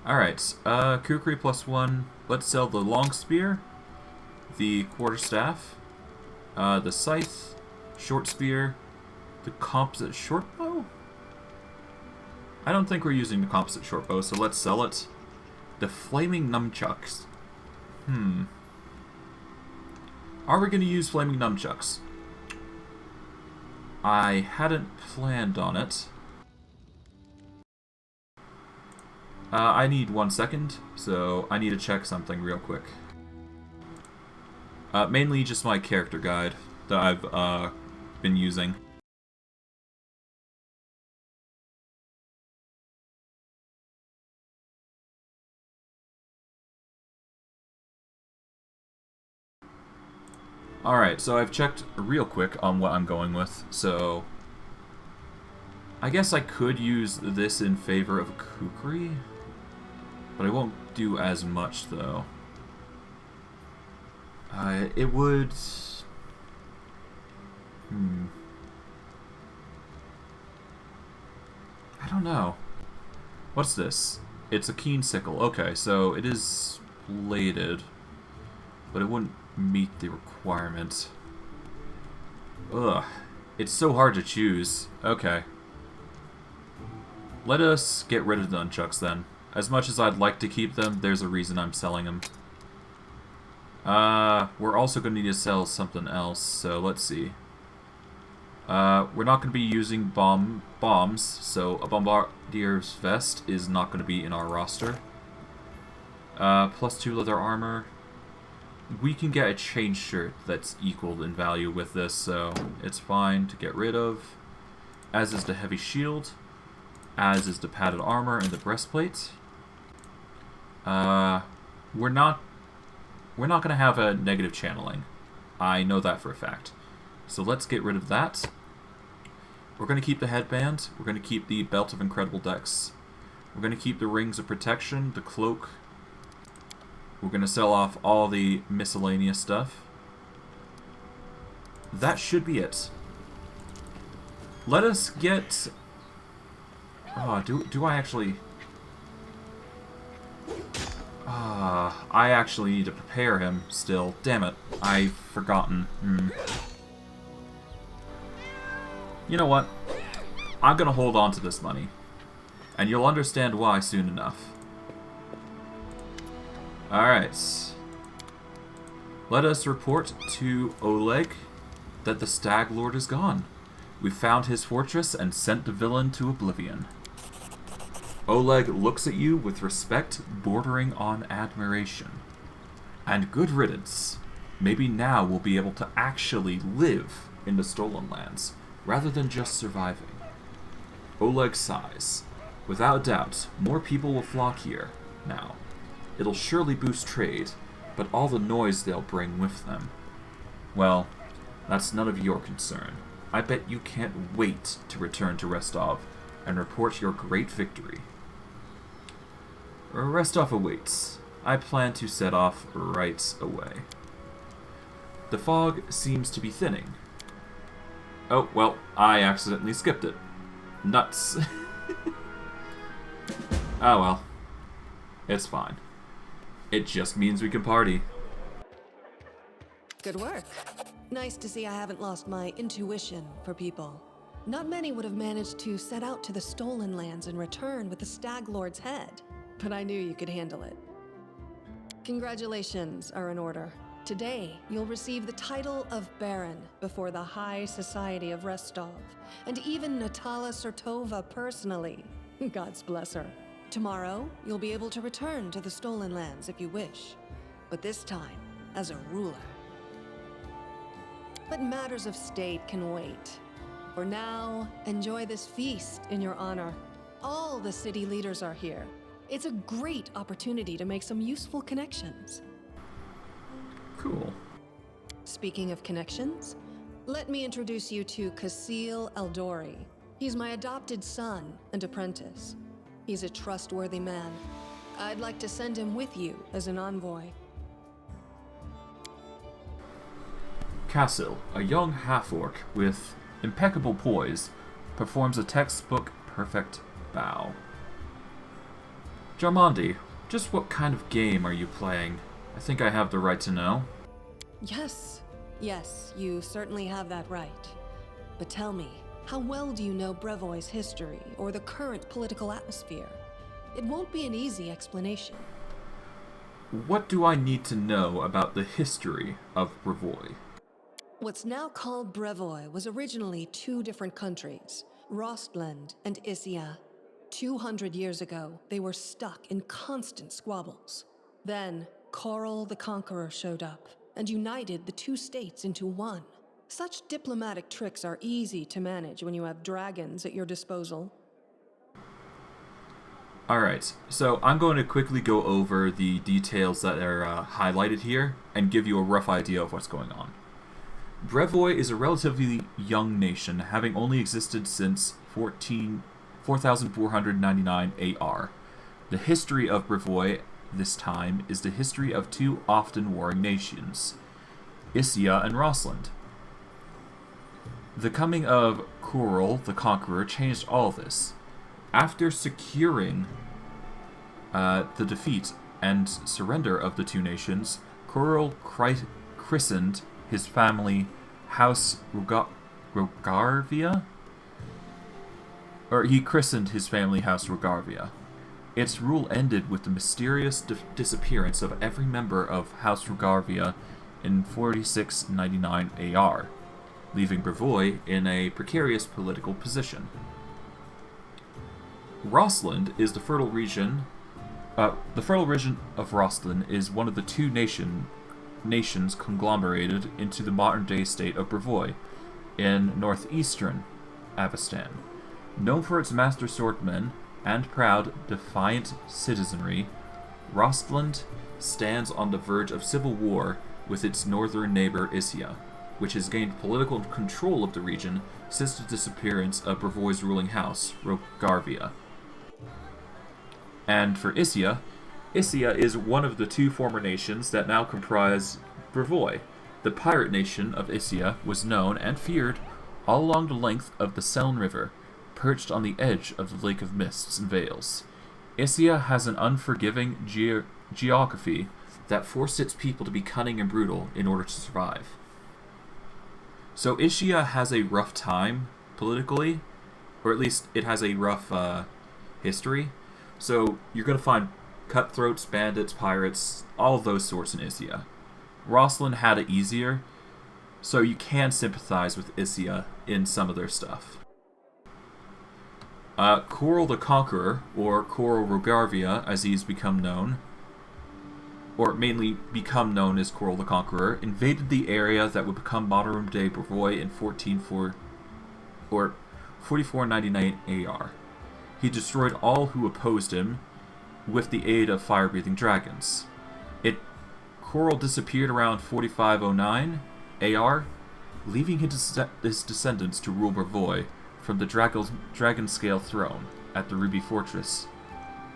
Alright, kukri +1. Let's sell the long spear, the quarterstaff, the scythe, short spear, the composite short bow? I don't think we're using the composite short bow, so let's sell it. The flaming nunchucks. Are we going to use flaming nunchucks? I hadn't planned on it. I need 1 second, so I need to check something real quick. Mainly just my character guide that I've been using. Alright, so I've checked real quick on what I'm going with, so I guess I could use this in favor of kukri, but I won't do as much though. It would... I don't know. What's this? It's a keen sickle. Okay, so it is bladed, but it wouldn't meet the requirement. Ugh. It's so hard to choose. Okay. Let us get rid of the nunchucks then. As much as I'd like to keep them, there's a reason I'm selling them. We're also going to need to sell something else, so let's see. We're not going to be using bombs, so a bombardier's vest is not going to be in our roster. +2 leather armor. We can get a chain shirt that's equal in value with this, so it's fine to get rid of. As is the heavy shield. As is the padded armor and the breastplate. We're not going to have a negative channeling. I know that for a fact. So let's get rid of that. We're going to keep the headband. We're going to keep the belt of incredible dex. We're going to keep the rings of protection, the cloak. We're going to sell off all the miscellaneous stuff. That should be it. Let us get... Oh, do I actually... I actually need to prepare him still. Damn it. I've forgotten. You know what? I'm going to hold on to this money. And you'll understand why soon enough. Alright. Let us report to Oleg that the Stag Lord is gone. We found his fortress and sent the villain to oblivion. Oleg looks at you with respect bordering on admiration. And good riddance. Maybe now we'll be able to actually live in the Stolen Lands, rather than just surviving. Oleg sighs. Without doubt, more people will flock here now. It'll surely boost trade, but all the noise they'll bring with them. Well, that's none of your concern. I bet you can't wait to return to Rostov and report your great victory. Rostov awaits. I plan to set off right away. The fog seems to be thinning. Oh, well, I accidentally skipped it. Nuts. Oh well. It's fine. It just means we can party. Good work. Nice to see I haven't lost my intuition for people. Not many would have managed to set out to the stolen lands and return with the Stag Lord's head, but I knew you could handle it. Congratulations are in order. Today, you'll receive the title of Baron before the High Society of Rostov, and even Natala Sertova personally. God's bless her. Tomorrow, you'll be able to return to the stolen lands if you wish, but this time as a ruler. But matters of state can wait. For now, enjoy this feast in your honor. All the city leaders are here. It's a great opportunity to make some useful connections. Cool. Speaking of connections, let me introduce you to Kasil Aldori. He's my adopted son and apprentice. He's a trustworthy man. I'd like to send him with you as an envoy. Kasil, a young half-orc with impeccable poise, performs a textbook perfect bow. Jarmandi, just what kind of game are you playing? I think I have the right to know. Yes, you certainly have that right. But tell me, how well do you know Brevoy's history or the current political atmosphere? It won't be an easy explanation. What do I need to know about the history of Brevoy? What's now called Brevoy was originally two different countries, Rostland and Isia. 200 years ago, they were stuck in constant squabbles. Then, Coral the Conqueror showed up and united the two states into one. Such diplomatic tricks are easy to manage when you have dragons at your disposal. Alright, so I'm going to quickly go over the details that are highlighted here and give you a rough idea of what's going on. Brevoy is a relatively young nation, having only existed since 4499 AR. The history of Brevoy this time is the history of two often warring nations, Isia and Rostland. The coming of Coral the Conqueror changed all this. After securing the defeat and surrender of the two nations, Coral christened his family House Rogarvia? Or he christened his family House Rogarvia. Its rule ended with the mysterious disappearance of every member of House Rogarvia in 4699 AR, leaving Brevoy in a precarious political position. Rostland is the fertile region. The fertile region of Rostland is one of the two nations conglomerated into the modern-day state of Brevoy in northeastern Avestan. Known for its master swordmen and proud, defiant citizenry, Rostland stands on the verge of civil war with its northern neighbor Isia, which has gained political control of the region since the disappearance of Brevoy's ruling house, Rogarvia. And for Isia is one of the two former nations that now comprise Brevoy. The pirate nation of Isia was known and feared all along the length of the Seln River, perched on the edge of the Lake of Mists and Veils. Isia has an unforgiving geography that forced its people to be cunning and brutal in order to survive. So Isia has a rough time politically, or at least it has a rough history. So you're going to find cutthroats, bandits, pirates, all of those sorts in Isia. Rostland had it easier, so you can sympathize with Isia in some of their stuff. Coral the Conqueror, or Coral Rogarvia as he's become known, or mainly become known as Coral the Conqueror, invaded the area that would become modern-day Brevoy in 4499 AR. He destroyed all who opposed him with the aid of fire-breathing dragons. Coral disappeared around 4509 AR, leaving his descendants to rule Brevoy from the dragon scale throne at the Ruby Fortress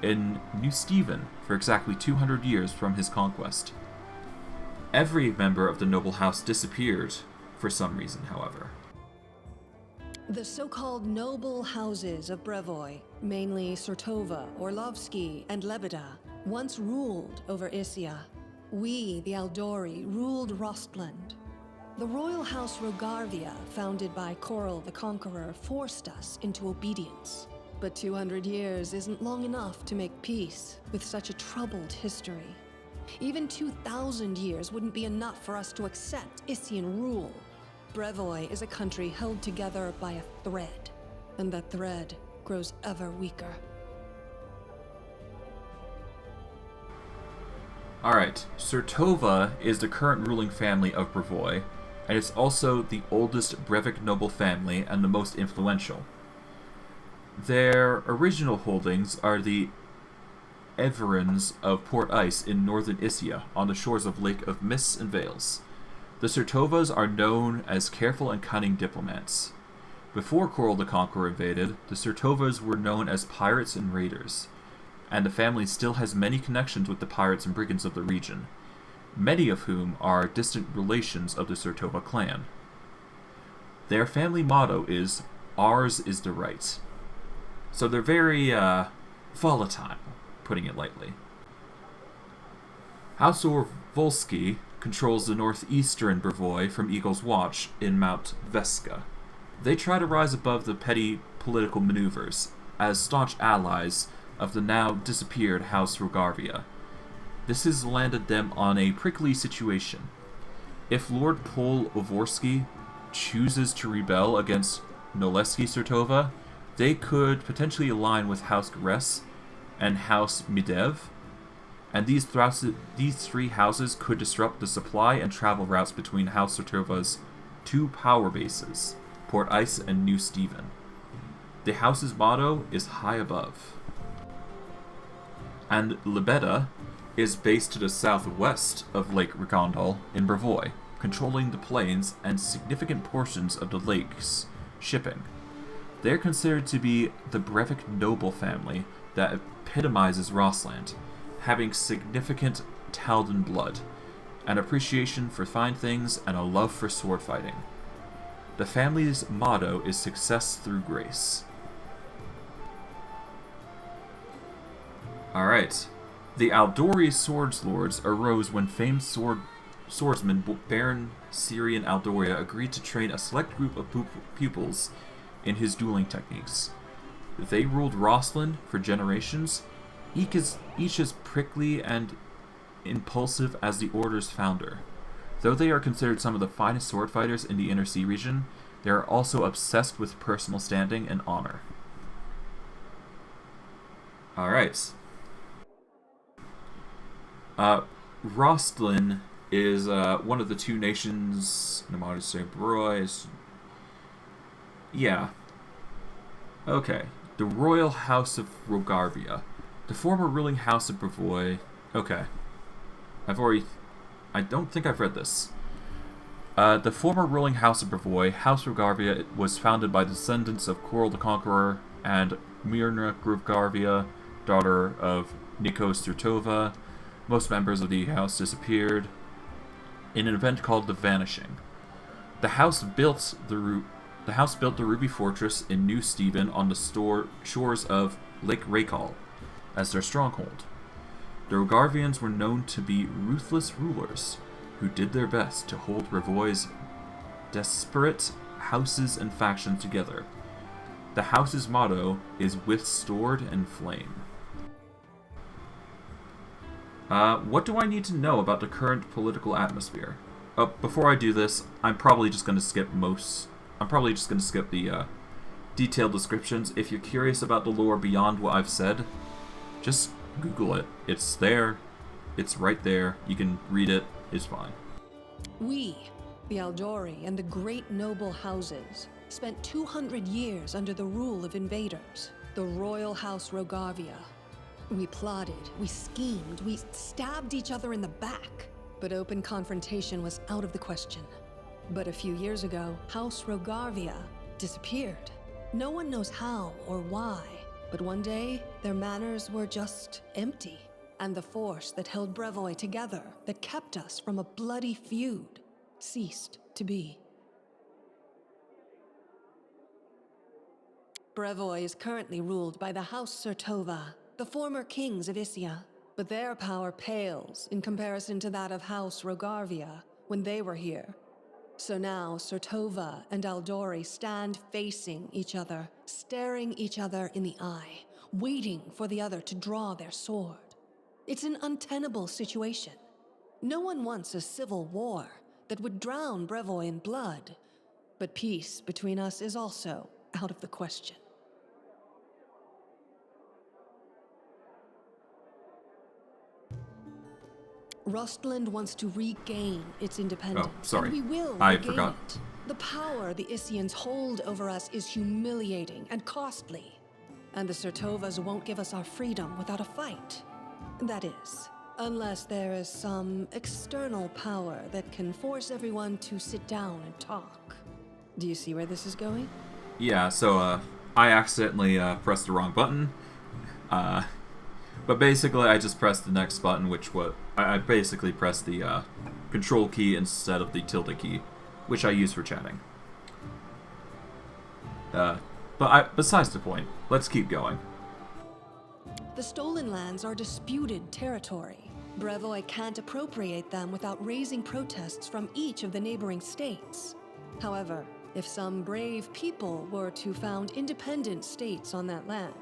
in New Steven for exactly 200 years from his conquest. Every member of the noble house disappeared for some reason, however. The so-called noble houses of Brevoy, mainly Sertova, Orlovsky, and Lebeda, once ruled over Isia. We, the Aldori, ruled Rostland. The royal house Rogarvia, founded by Coral the Conqueror, forced us into obedience. But 200 years isn't long enough to make peace with such a troubled history. Even 2,000 years wouldn't be enough for us to accept Isian rule. Brevoy is a country held together by a thread, and that thread grows ever weaker. Alright, Sertova is the current ruling family of Brevoy, and it's also the oldest Brevik noble family and the most influential. Their original holdings are the Everins of Port Ice in northern Isia, on the shores of Lake of Mists and Veils. The Sertovas are known as careful and cunning diplomats. Before Coral the Conqueror invaded, the Sertovas were known as pirates and raiders, and the family still has many connections with the pirates and brigands of the region, many of whom are distant relations of the Sertova clan. Their family motto is, "Ours is the right." So they're very, volatile, putting it lightly. House Orvolsky controls the northeastern Brevoy from Eagle's Watch in Mount Veska. They try to rise above the petty political maneuvers, as staunch allies of the now disappeared House Rogarvia. This has landed them on a prickly situation. If Lord Pol Ovorsky chooses to rebel against Noleski Sertova, they could potentially align with House Gres and House Midev, and these three houses could disrupt the supply and travel routes between House Sertova's two power bases, Port Ice and New Stephen. The house's motto is High Above. And Lebeda is based to the southwest of Lake Ricondal in Brevoy, controlling the plains and significant portions of the lake's shipping. They are considered to be the Brevik noble family that epitomizes Rossland, having significant Taldan blood, an appreciation for fine things, and a love for sword fighting. The family's motto is success through grace. Alright. The Aldorius Swordlords arose when famed swordsman Baron Syrian Aldoria agreed to train a select group of pupils in his dueling techniques. They ruled Rossland for generations, each as prickly and impulsive as the Order's founder. Though they are considered some of the finest sword fighters in the Inner Sea region, they are also obsessed with personal standing and honor. Alright. Rostlin is one of the two nations. Yeah. Okay. The Royal House of Rogarvia. The former ruling house of Brevoy. Okay. I don't think I've read this. The former ruling house of Brevoy, House Rogarvia, was founded by descendants of Coral the Conqueror and Mirna Rogarvia, daughter of Nikos Sertova. Most members of the house disappeared in an event called the Vanishing. The house built the Ruby Fortress in New Stephen on the shores of Lake Rakal as their stronghold. The Rogarvians were known to be ruthless rulers who did their best to hold Brevoy's disparate houses and factions together. The house's motto is With Sword and Flame. What do I need to know about the current political atmosphere? Before I do this, I'm probably just going to skip the detailed descriptions. If you're curious about the lore beyond what I've said, just Google it. It's there. It's right there. You can read it. It's fine. We, the Aldori and the great noble houses, spent 200 years under the rule of invaders, the Royal House Rogarvia. We plotted, we schemed, we stabbed each other in the back, but open confrontation was out of the question. But a few years ago, House Rogarvia disappeared. No one knows how or why, but one day, their manors were just empty. And the force that held Brevoy together, that kept us from a bloody feud, ceased to be. Brevoy is currently ruled by the House Sertova, the former kings of Isia. But their power pales in comparison to that of House Rogarvia when they were here. So now Sertova and Aldori stand facing each other, staring each other in the eye, waiting for the other to draw their sword. It's an untenable situation. No one wants a civil war that would drown Brevoy in blood, but peace between us is also out of the question. Rostland wants to regain its independence. Oh, sorry. And we will I regain forgot. it. The power the Isians hold over us is humiliating and costly. And the Sertovas won't give us our freedom without a fight. That is, unless there is some external power that can force everyone to sit down and talk. Do you see where this is going? Yeah, so, I accidentally, pressed the wrong button. But basically, I just pressed the next button, which I basically pressed the, control key instead of the tilde key, which I use for chatting. Besides the point, let's keep going. The stolen lands are disputed territory. Brevoy can't appropriate them without raising protests from each of the neighboring states. However, if some brave people were to found independent states on that land,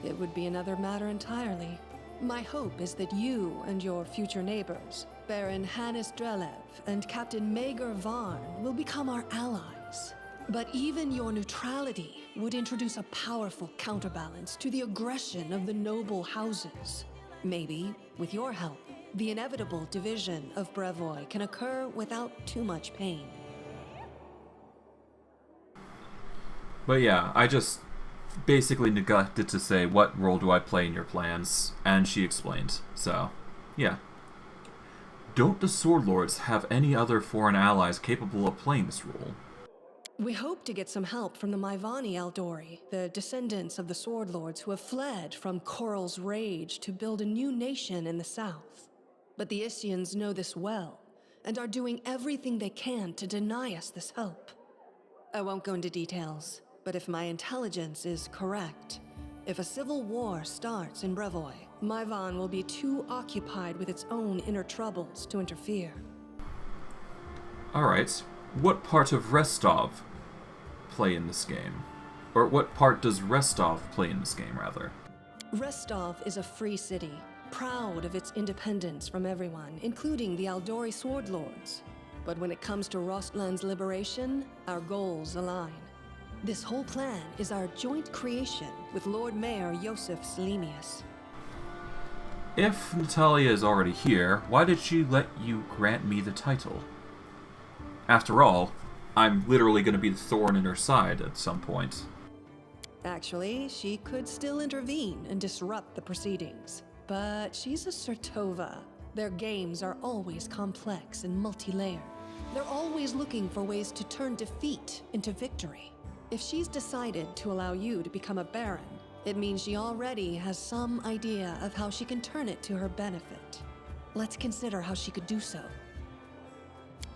it would be another matter entirely. My hope is that you and your future neighbors, Baron Hannes Drelev and Captain Maegor Varn, will become our allies. But even your neutrality would introduce a powerful counterbalance to the aggression of the noble houses. Maybe, with your help, the inevitable division of Brevoy can occur without too much pain. But yeah, I just basically neglected to say what role do I play in your plans, and she explained. So, yeah. Don't the Sword Lords have any other foreign allies capable of playing this role? We hope to get some help from the Maivani Aldori, the descendants of the Sword Lords who have fled from Coral's rage to build a new nation in the south. But the Isians know this well, and are doing everything they can to deny us this help. I won't go into details, but if my intelligence is correct, if a civil war starts in Brevoy, Maivan will be too occupied with its own inner troubles to interfere. Alright, what part of Restov play in this game? Or what part does Restov play in this game, rather? Restov is a free city, proud of its independence from everyone, including the Aldori Sword Lords. But when it comes to Rostland's liberation, our goals align. This whole plan is our joint creation with Lord Mayor Josef Selemius. If Natalia is already here, why did she let you grant me the title? After all, I'm literally going to be the thorn in her side at some point. Actually, she could still intervene and disrupt the proceedings. But she's a Sertova. Their games are always complex and multi-layered. They're always looking for ways to turn defeat into victory. If she's decided to allow you to become a Baron, it means she already has some idea of how she can turn it to her benefit. Let's consider how she could do so.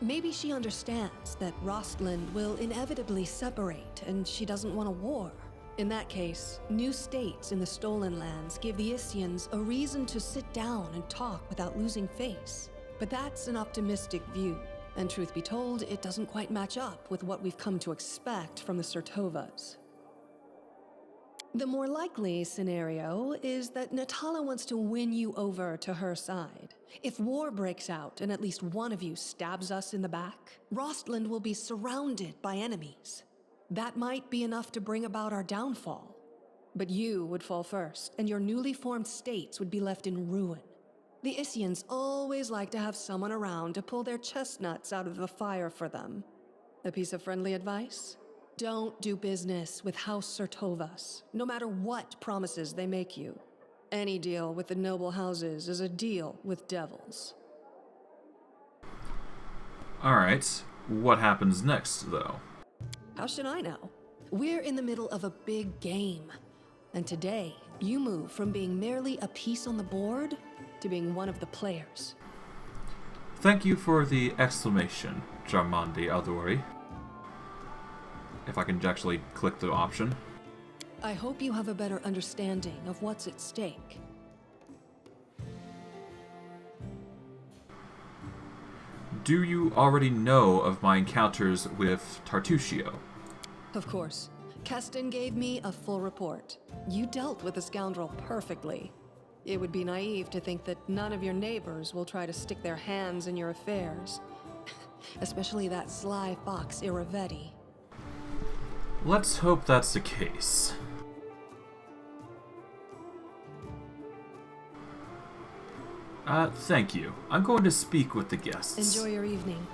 Maybe she understands that Rostland will inevitably separate and she doesn't want a war. In that case, new states in the Stolen Lands give the Isians a reason to sit down and talk without losing face. But that's an optimistic view, and truth be told, it doesn't quite match up with what we've come to expect from the Sertovas. The more likely scenario is that Natala wants to win you over to her side. If war breaks out and at least one of you stabs us in the back, Rostland will be surrounded by enemies. That might be enough to bring about our downfall. But you would fall first, and your newly formed states would be left in ruin. The Isians always like to have someone around to pull their chestnuts out of the fire for them. A piece of friendly advice? Don't do business with House Sertovas, no matter what promises they make you. Any deal with the noble houses is a deal with devils. Alright, what happens next, though? How should I know? We're in the middle of a big game. And today, you move from being merely a piece on the board to being one of the players. Thank you for the exclamation, Jarmandi Aldori. If I can actually click the option. I hope you have a better understanding of what's at stake. Do you already know of my encounters with Tartusio? Of course. Keston gave me a full report. You dealt with the scoundrel perfectly. It would be naive to think that none of your neighbors will try to stick their hands in your affairs. Especially that sly fox Iravetti. Let's hope that's the case. Thank you. I'm going to speak with the guests. Enjoy your evening.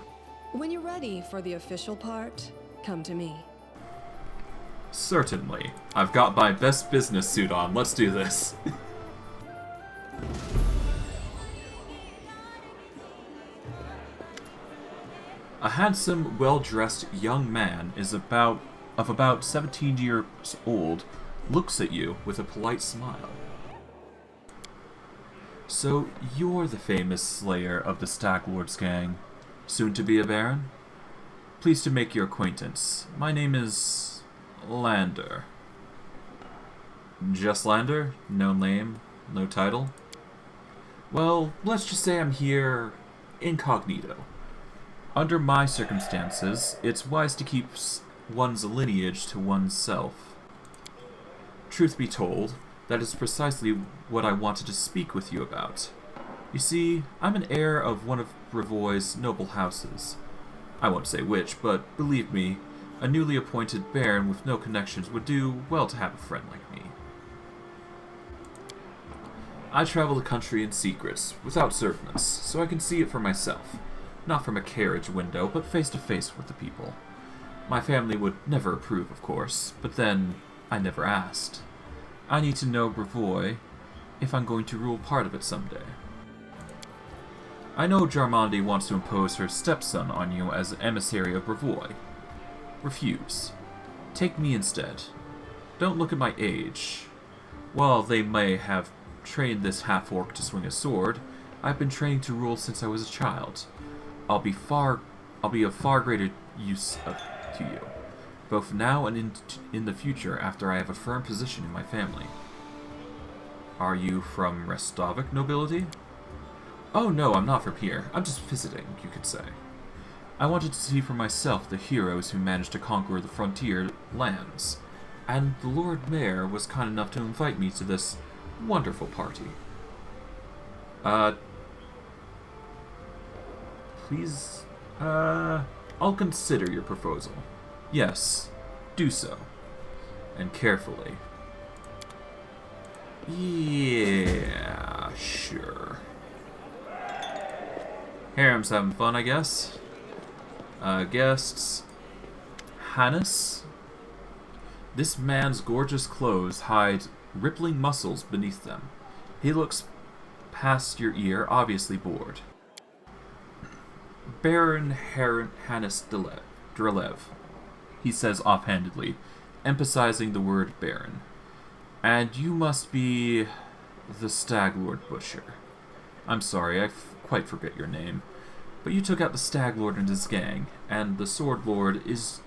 When you're ready for the official part, come to me. Certainly. I've got my best business suit on. Let's do this. A handsome, well-dressed young man of about 17 years old looks at you with a polite smile. So, you're the famous slayer of the Stag Lord's gang, soon to be a baron? Pleased to make your acquaintance. My name is Lander. Just Lander? No name? No title? Well, let's just say I'm here incognito. Under my circumstances, it's wise to keep one's lineage to oneself. Truth be told, that is precisely what I wanted to speak with you about. You see, I'm an heir of one of Brevoy's noble houses. I won't say which, but believe me, a newly appointed baron with no connections would do well to have a friend like me. I travel the country in secrets, without servants, so I can see it for myself. Not from a carriage window, but face to face with the people. My family would never approve, of course, but then I never asked. I need to know Brevoy if I'm going to rule part of it someday. I know Jarmandi wants to impose her stepson on you as emissary of Brevoy. Refuse. Take me instead. Don't look at my age. While they may have trained this half-orc to swing a sword, I've been training to rule since I was a child. I'll be of far greater use to you, both now and in the future after I have a firm position in my family. Are you from Restovic nobility? Oh no, I'm not from here. I'm just visiting, you could say. I wanted to see for myself the heroes who managed to conquer the frontier lands, and the Lord Mayor was kind enough to invite me to this wonderful party. Please, I'll consider your proposal. Yes, do so. And carefully. Yeah, sure. Harem's having fun, I guess. Guests. Hannes? This man's gorgeous clothes hide rippling muscles beneath them. He looks past your ear, obviously bored. Baron Hannes Drelev, he says offhandedly, emphasizing the word Baron. And you must be the Stag Lord Butcher. I'm sorry, I quite forget your name. But you took out the Stag Lord and his gang, and the Sword Lord is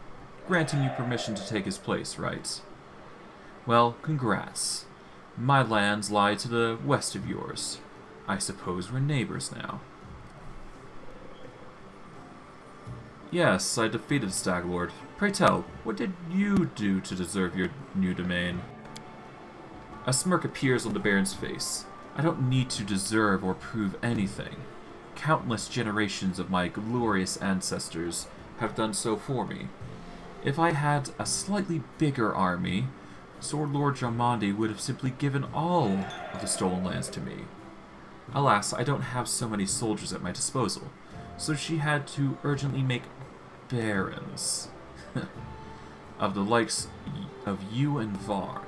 granting you permission to take his place, right? Well, congrats. My lands lie to the west of yours. I suppose we're neighbors now. Yes, I defeated Stag Lord. Pray tell, what did you do to deserve your new domain? A smirk appears on the Baron's face. I don't need to deserve or prove anything. Countless generations of my glorious ancestors have done so for me. If I had a slightly bigger army, Sword Lord Jarmandi would have simply given all of the stolen lands to me. Alas, I don't have so many soldiers at my disposal, so she had to urgently make barons of the likes of you and Varn.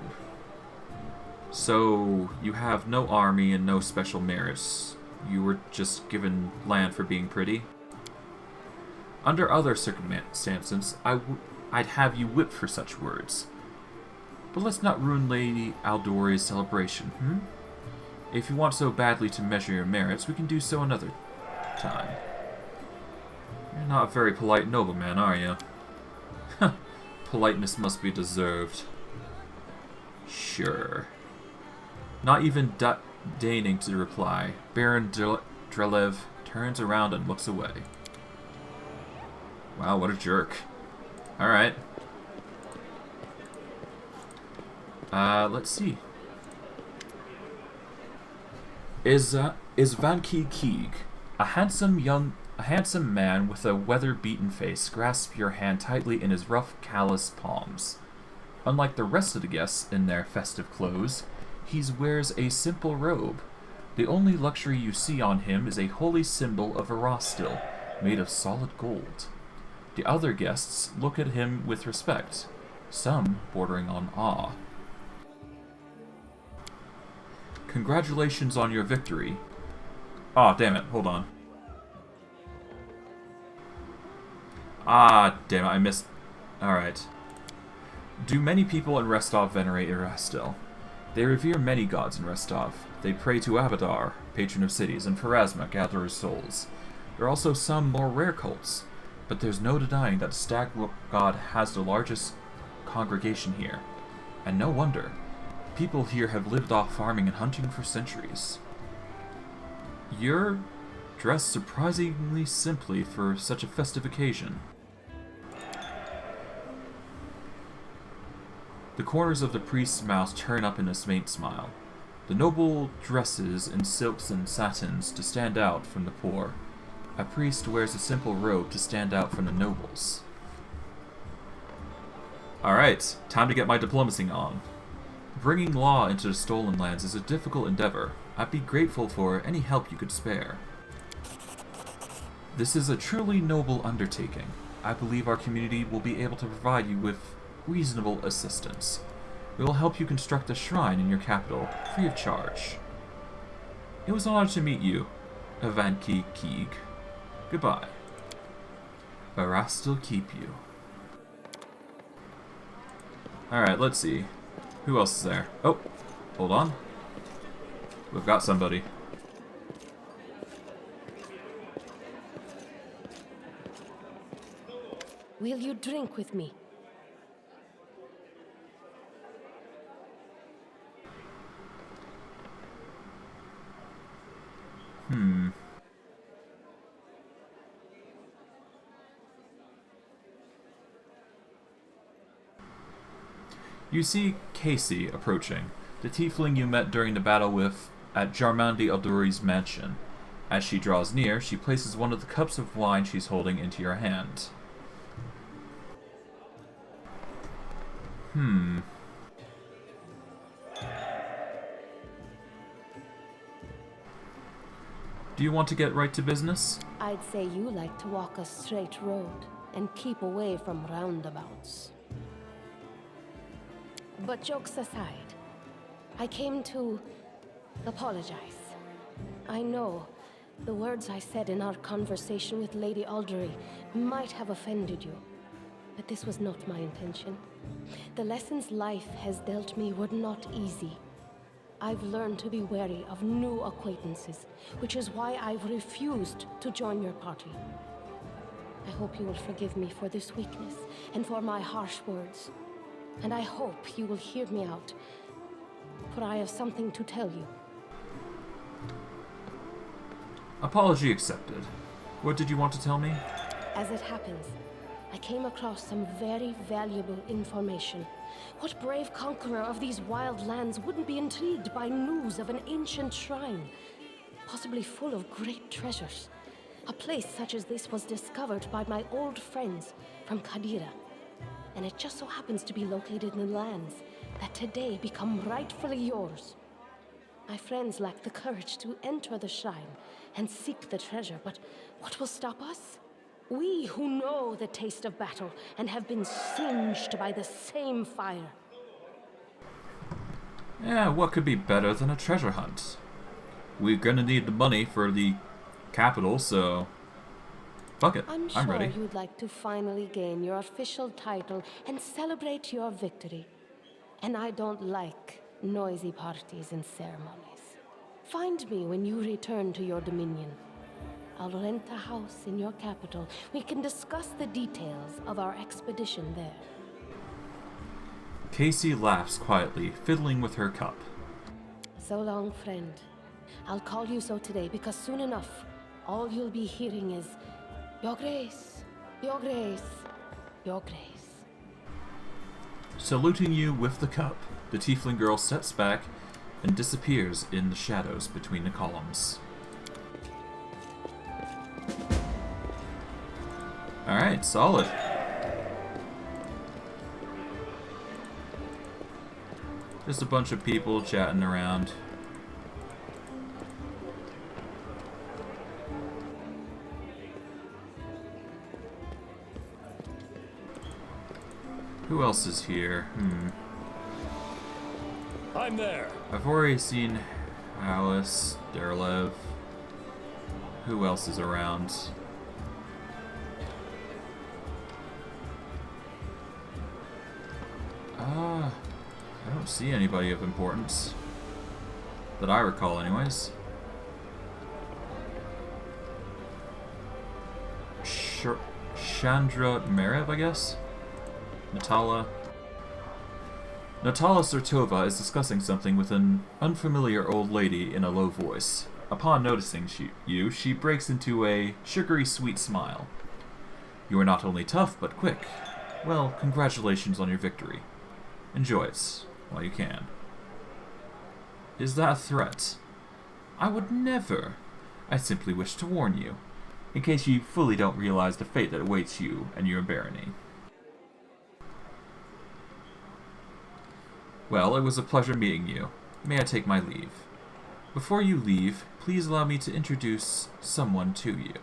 So, you have no army and no special merits. You were just given land for being pretty? Under other circumstances, I'd have you whipped for such words. But let's not ruin Lady Aldorius' celebration, If you want so badly to measure your merits, we can do so another time. You're not a very polite nobleman, are you? Politeness must be deserved. Sure. Not even deigning to reply, Baron Drelev turns around and looks away. Wow, what a jerk. Alright. Let's see. Is Vanki Keeg, a handsome man with a weather-beaten face, grasps your hand tightly in his rough, callous palms. Unlike the rest of the guests in their festive clothes, he wears a simple robe. The only luxury you see on him is a holy symbol of Erastil, made of solid gold. The other guests look at him with respect, some bordering on awe. Congratulations on your victory. Ah, damn it, hold on. Ah, damn it, I missed... Alright. Do many people in Restov venerate Erastil? They revere many gods in Restov. They pray to Abadar, patron of cities, and Pharasma, gatherer of souls. There are also some more rare cults, but there's no denying that the stag god has the largest congregation here. And no wonder. People here have lived off farming and hunting for centuries. You're dressed surprisingly simply for such a festive occasion. The corners of the priest's mouth turn up in a faint smile. The noble dresses in silks and satins to stand out from the poor. A priest wears a simple robe to stand out from the nobles. Alright, time to get my diplomacy on. Bringing law into the stolen lands is a difficult endeavor. I'd be grateful for any help you could spare. This is a truly noble undertaking. I believe our community will be able to provide you with reasonable assistance. We will help you construct a shrine in your capital, free of charge. It was an honor to meet you, Vanki Keeg. Goodbye. Erastil keep you. Alright, let's see. Who else is there? Oh, hold on. We've got somebody. Will you drink with me? You see Casey approaching, the tiefling you met during the battle with at Jarmandi Aldorius' mansion. As she draws near, she places one of the cups of wine she's holding into your hand. Do you want to get right to business? I'd say you like to walk a straight road and keep away from roundabouts. But jokes aside, I came to apologize. I know the words I said in our conversation with Lady Aldori might have offended you, but this was not my intention. The lessons life has dealt me were not easy. I've learned to be wary of new acquaintances, which is why I've refused to join your party. I hope you will forgive me for this weakness and for my harsh words. And I hope you will hear me out, for I have something to tell you. Apology accepted. What did you want to tell me? As it happens, I came across some very valuable information. What brave conqueror of these wild lands wouldn't be intrigued by news of an ancient shrine, possibly full of great treasures? A place such as this was discovered by my old friends from Kadira, and it just so happens to be located in lands that today become rightfully yours. My friends lack the courage to enter the shrine and seek the treasure, but what will stop us? We who know the taste of battle and have been singed by the same fire. Yeah, what could be better than a treasure hunt? We're gonna need the money for the capital, so... fuck it, I'm I'm sure ready. you'd like to finally gain your official title and celebrate your victory. And I don't like noisy parties and ceremonies. Find me when you return to your dominion. I'll rent a house in your capital. We can discuss the details of our expedition there. Casey laughs quietly, fiddling with her cup. So long, friend. I'll call you so today because soon enough, all you'll be hearing is, Your Grace, Your Grace. Your Grace. Saluting you with the cup, the tiefling girl steps back and disappears in the shadows between the columns. Alright, solid. Just a bunch of people chatting around. Who else is here? I'm there. I've already seen Alice, Derlev. Who else is around? I don't see anybody of importance. That I recall, anyways. Chandra Merev, I guess? Natala Sertova is discussing something with an unfamiliar old lady in a low voice. Upon noticing you, she breaks into a sugary sweet smile. You are not only tough, but quick. Well, congratulations on your victory. Enjoy it, while you can. Is that a threat? I would never. I simply wish to warn you, in case you fully don't realize the fate that awaits you and your barony. Well, it was a pleasure meeting you. May I take my leave? Before you leave, please allow me to introduce someone to you.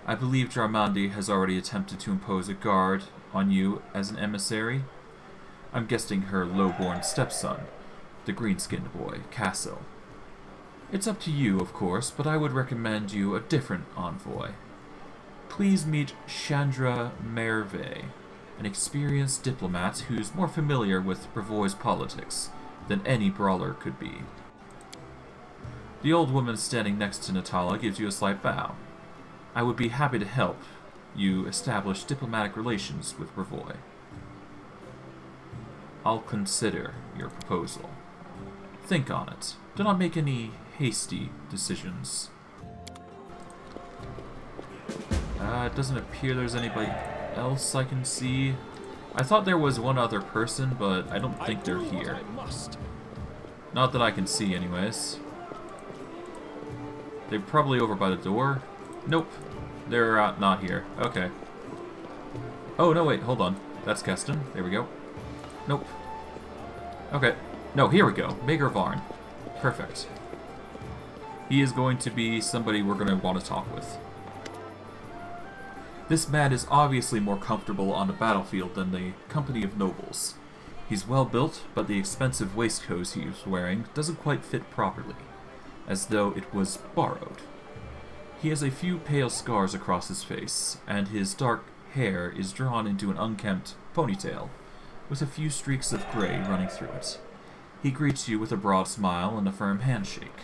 I believe Jarmandi has already attempted to impose a guard on you as an emissary. I'm guessing her low-born stepson, the green-skinned boy, Cassil. It's up to you, of course, but I would recommend you a different envoy. Please meet Chandra Merve, an experienced diplomat who's more familiar with Brevoy's politics than any brawler could be. The old woman standing next to Natala gives you a slight bow. I would be happy to help you establish diplomatic relations with Brevoy. I'll consider your proposal. Think on it. Do not make any hasty decisions. It doesn't appear there's anybody else I can see. I thought there was one other person, but I don't think they're here. Not that I can see, anyways. They're probably over by the door. Nope. They're not here. Okay. Oh, no, wait. Hold on. That's Keston. There we go. Nope. Okay. No, here we go. Maegor Varn. Perfect. He is going to be somebody we're going to want to talk with. This man is obviously more comfortable on the battlefield than the company of nobles. He's well built, but the expensive waistcoat he's wearing doesn't quite fit properly, as though it was borrowed. He has a few pale scars across his face, and his dark hair is drawn into an unkempt ponytail, with a few streaks of gray running through it. He greets you with a broad smile and a firm handshake.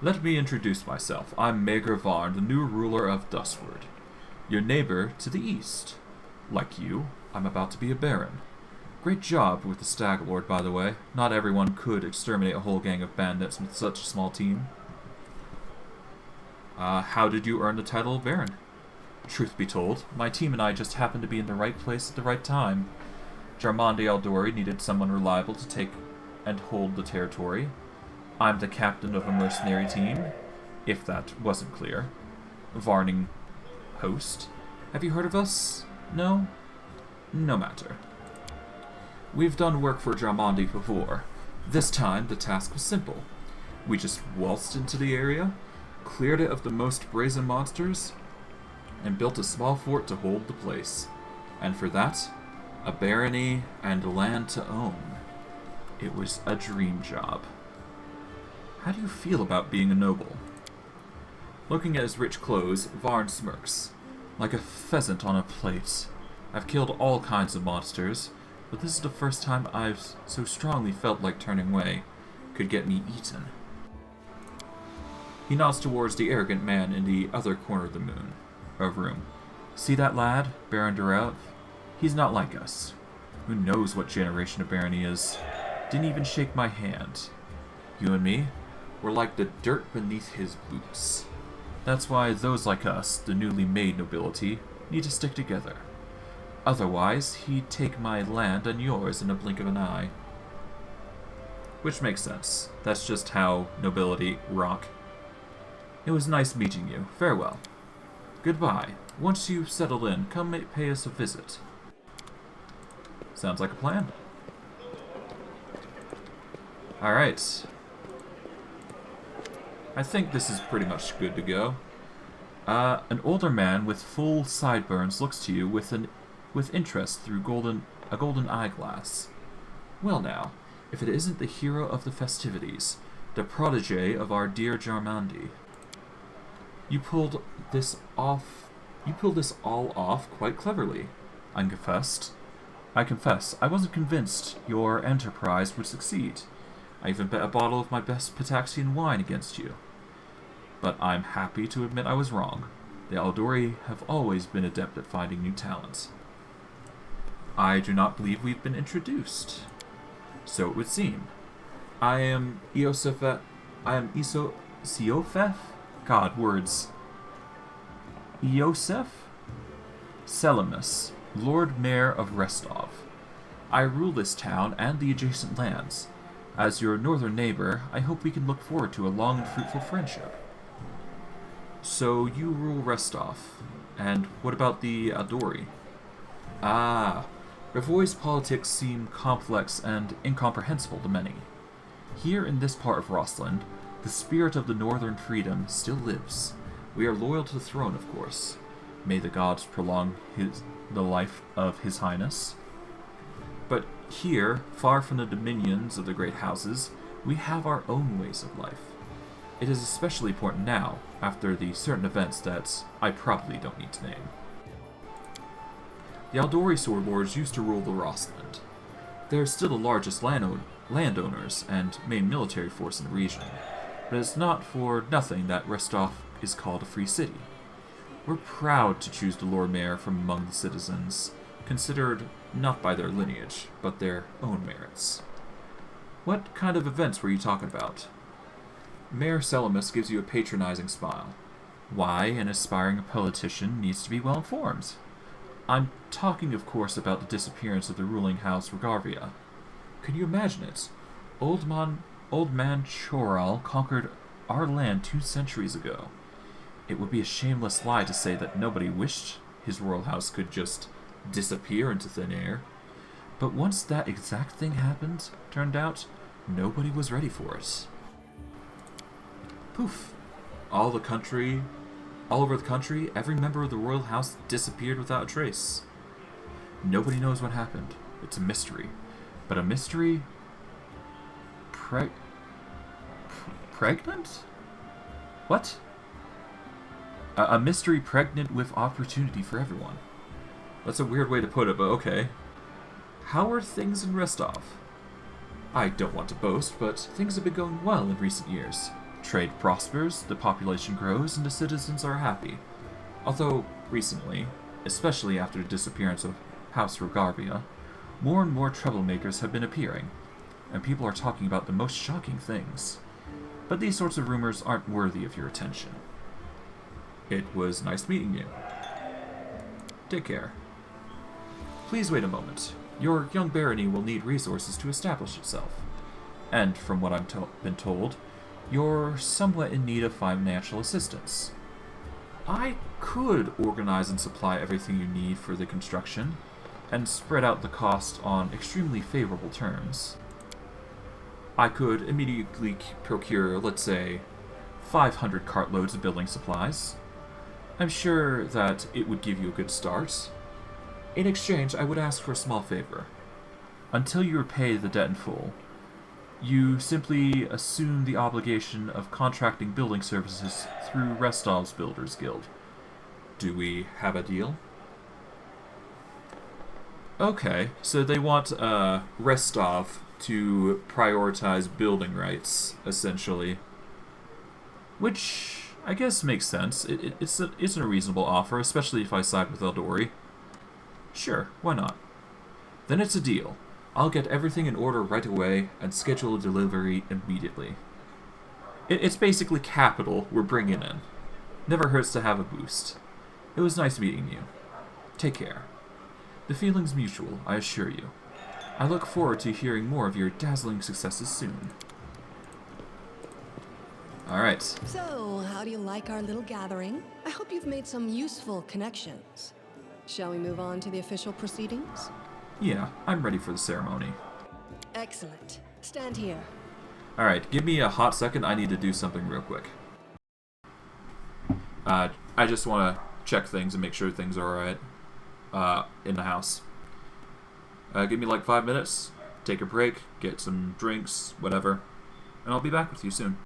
Let me introduce myself. I'm Maegor Varn, the new ruler of Dustward, your neighbor to the east. Like you, I'm about to be a baron. Great job with the Stag Lord, by the way. Not everyone could exterminate a whole gang of bandits with such a small team. How did you earn the title of baron? Truth be told, my team and I just happened to be in the right place at the right time. Jarmandi Aldori needed someone reliable to take and hold the territory. I'm the captain of a mercenary team, if that wasn't clear. Varning host. Have you heard of us? No? No matter. We've done work for Jarmandi before. This time, the task was simple. We just waltzed into the area, cleared it of the most brazen monsters, and built a small fort to hold the place. And for that, a barony and land to own. It was a dream job. How do you feel about being a noble? Looking at his rich clothes, Varn smirks. Like a pheasant on a plate. I've killed all kinds of monsters, but this is the first time I've so strongly felt like turning away could get me eaten. He nods towards the arrogant man in the other corner of the room. See that lad, Baron Durev? He's not like us. Who knows what generation of baron he is? Didn't even shake my hand. You and me, we're like the dirt beneath his boots. That's why those like us, the newly made nobility, need to stick together. Otherwise, he'd take my land and yours in a blink of an eye. Which makes sense. That's just how nobility rock. It was nice meeting you. Farewell. Goodbye. Once you've settled in, come pay us a visit. Sounds like a plan. Alright. I think this is pretty much good to go. An older man with full sideburns looks to you with interest through a golden eyeglass. Well now, if it isn't the hero of the festivities, the protege of our dear Jarmandi. You pulled this all off quite cleverly, I confess. I wasn't convinced your enterprise would succeed. I even bet a bottle of my best Pataxian wine against you. But I'm happy to admit I was wrong. The Aldori have always been adept at finding new talent. I do not believe we've been introduced. So it would seem. I am Siofeth? God, words. Iosef Selimus, Lord Mayor of Restov. I rule this town and the adjacent lands. As your northern neighbor, I hope we can look forward to a long and fruitful friendship. So you rule Restov. And what about the Aldori? Ah, Brevoy's politics seem complex and incomprehensible to many. Here in this part of Rostland, the spirit of the northern freedom still lives. We are loyal to the throne, of course. May the gods prolong the life of His Highness. But here, far from the dominions of the great houses, we have our own ways of life. It is especially important now, after the certain events that I probably don't need to name. The Aldori sword lords used to rule the Rostland. They are still the largest landowners and main military force in the region, but it's not for nothing that Restov is called a free city. We're proud to choose the Lord Mayor from among the citizens, considered not by their lineage, but their own merits. What kind of events were you talking about? Mayor Selimus gives you a patronizing smile. Why, an aspiring politician needs to be well informed. I'm talking, of course, about the disappearance of the ruling house Regarvia. Can you imagine it? Old man Choral conquered our land 2 centuries ago. It would be a shameless lie to say that nobody wished his royal house could just disappear into thin air. But once that exact thing happened, turned out, nobody was ready for it. Poof. All over the country, every member of the royal house disappeared without a trace. Nobody knows what happened. It's a mystery. But a mystery... pregnant? What? A mystery pregnant with opportunity for everyone. That's a weird way to put it, but okay. How are things in Restov? I don't want to boast, but things have been going well in recent years. Trade prospers, the population grows, and the citizens are happy. Although, recently, especially after the disappearance of House Regarvia, more and more troublemakers have been appearing, and people are talking about the most shocking things. But these sorts of rumors aren't worthy of your attention. It was nice meeting you. Take care. Please wait a moment. Your young barony will need resources to establish itself. And from what I've been told, you're somewhat in need of financial assistance. I could organize and supply everything you need for the construction, and spread out the cost on extremely favorable terms. I could immediately procure, let's say, 500 cartloads of building supplies. I'm sure that it would give you a good start. In exchange, I would ask for a small favor. Until you repay the debt in full, you simply assume the obligation of contracting building services through Restov's Builders Guild. Do we have a deal? Okay, so they want Restov to prioritize building rights, essentially. Which, I guess, makes sense. It's a reasonable offer, especially if I side with Aldori. Sure, why not? Then it's a deal. I'll get everything in order right away and schedule a delivery immediately. It's basically capital we're bringing in. Never hurts to have a boost. It was nice meeting you. Take care. The feeling's mutual, I assure you. I look forward to hearing more of your dazzling successes soon. Alright. So, how do you like our little gathering? I hope you've made some useful connections. Shall we move on to the official proceedings? Yeah, I'm ready for the ceremony. Excellent. Stand here. Alright, give me a hot second. I need to do something real quick. I just want to check things and make sure things are alright in the house. Give me like 5 minutes, take a break, get some drinks, whatever, and I'll be back with you soon.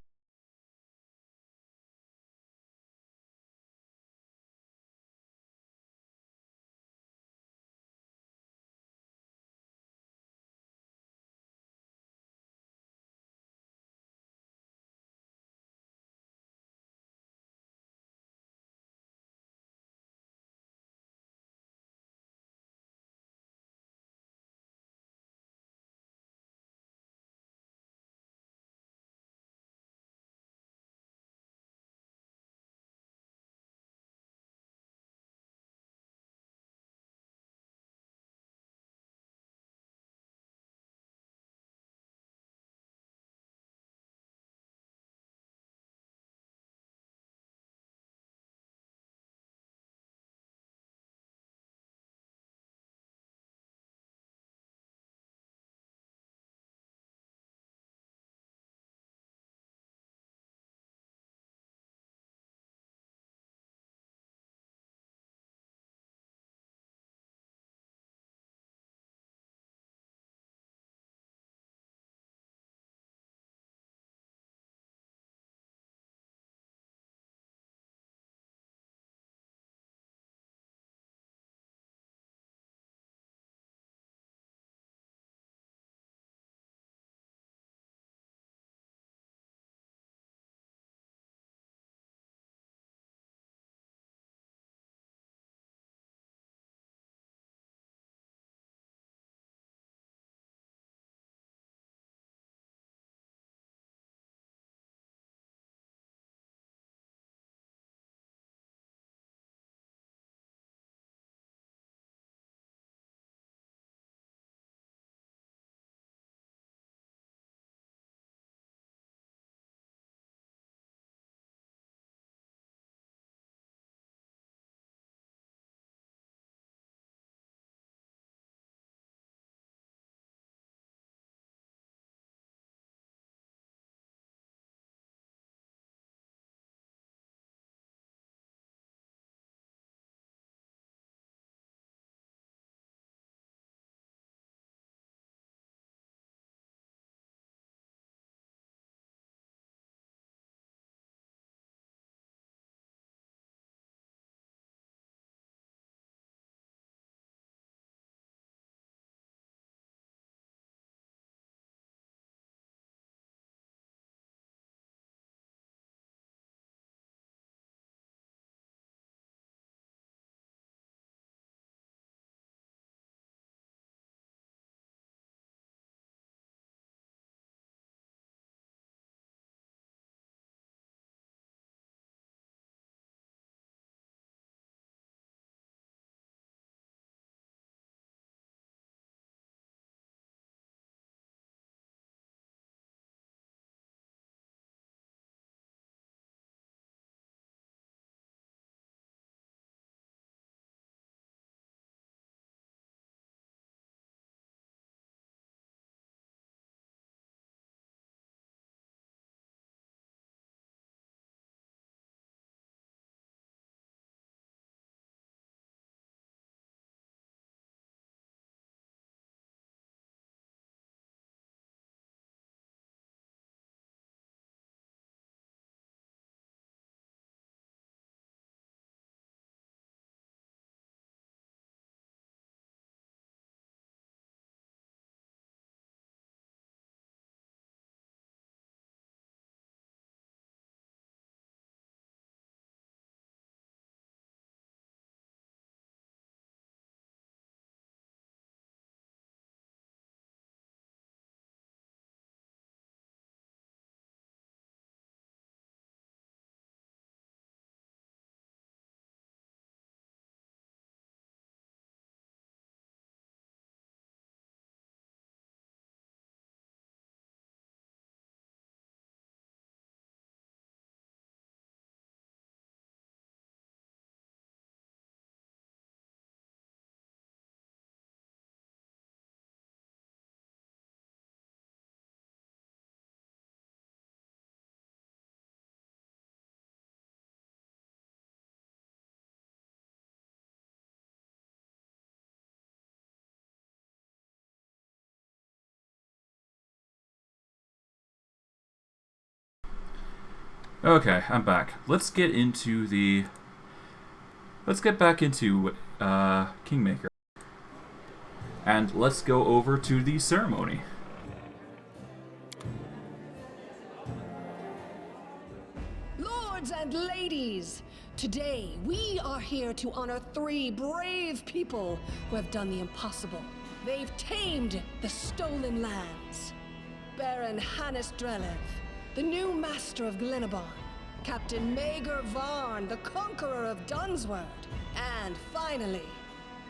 Okay, I'm back. Let's get back into Kingmaker. And let's go over to the ceremony. Lords and ladies, today we are here to honor 3 brave people who have done the impossible. They've tamed the stolen lands. Baron Hannes Drelev, the new master of Glenabon, Captain Maegor Varn, the conqueror of Dunsword, and finally,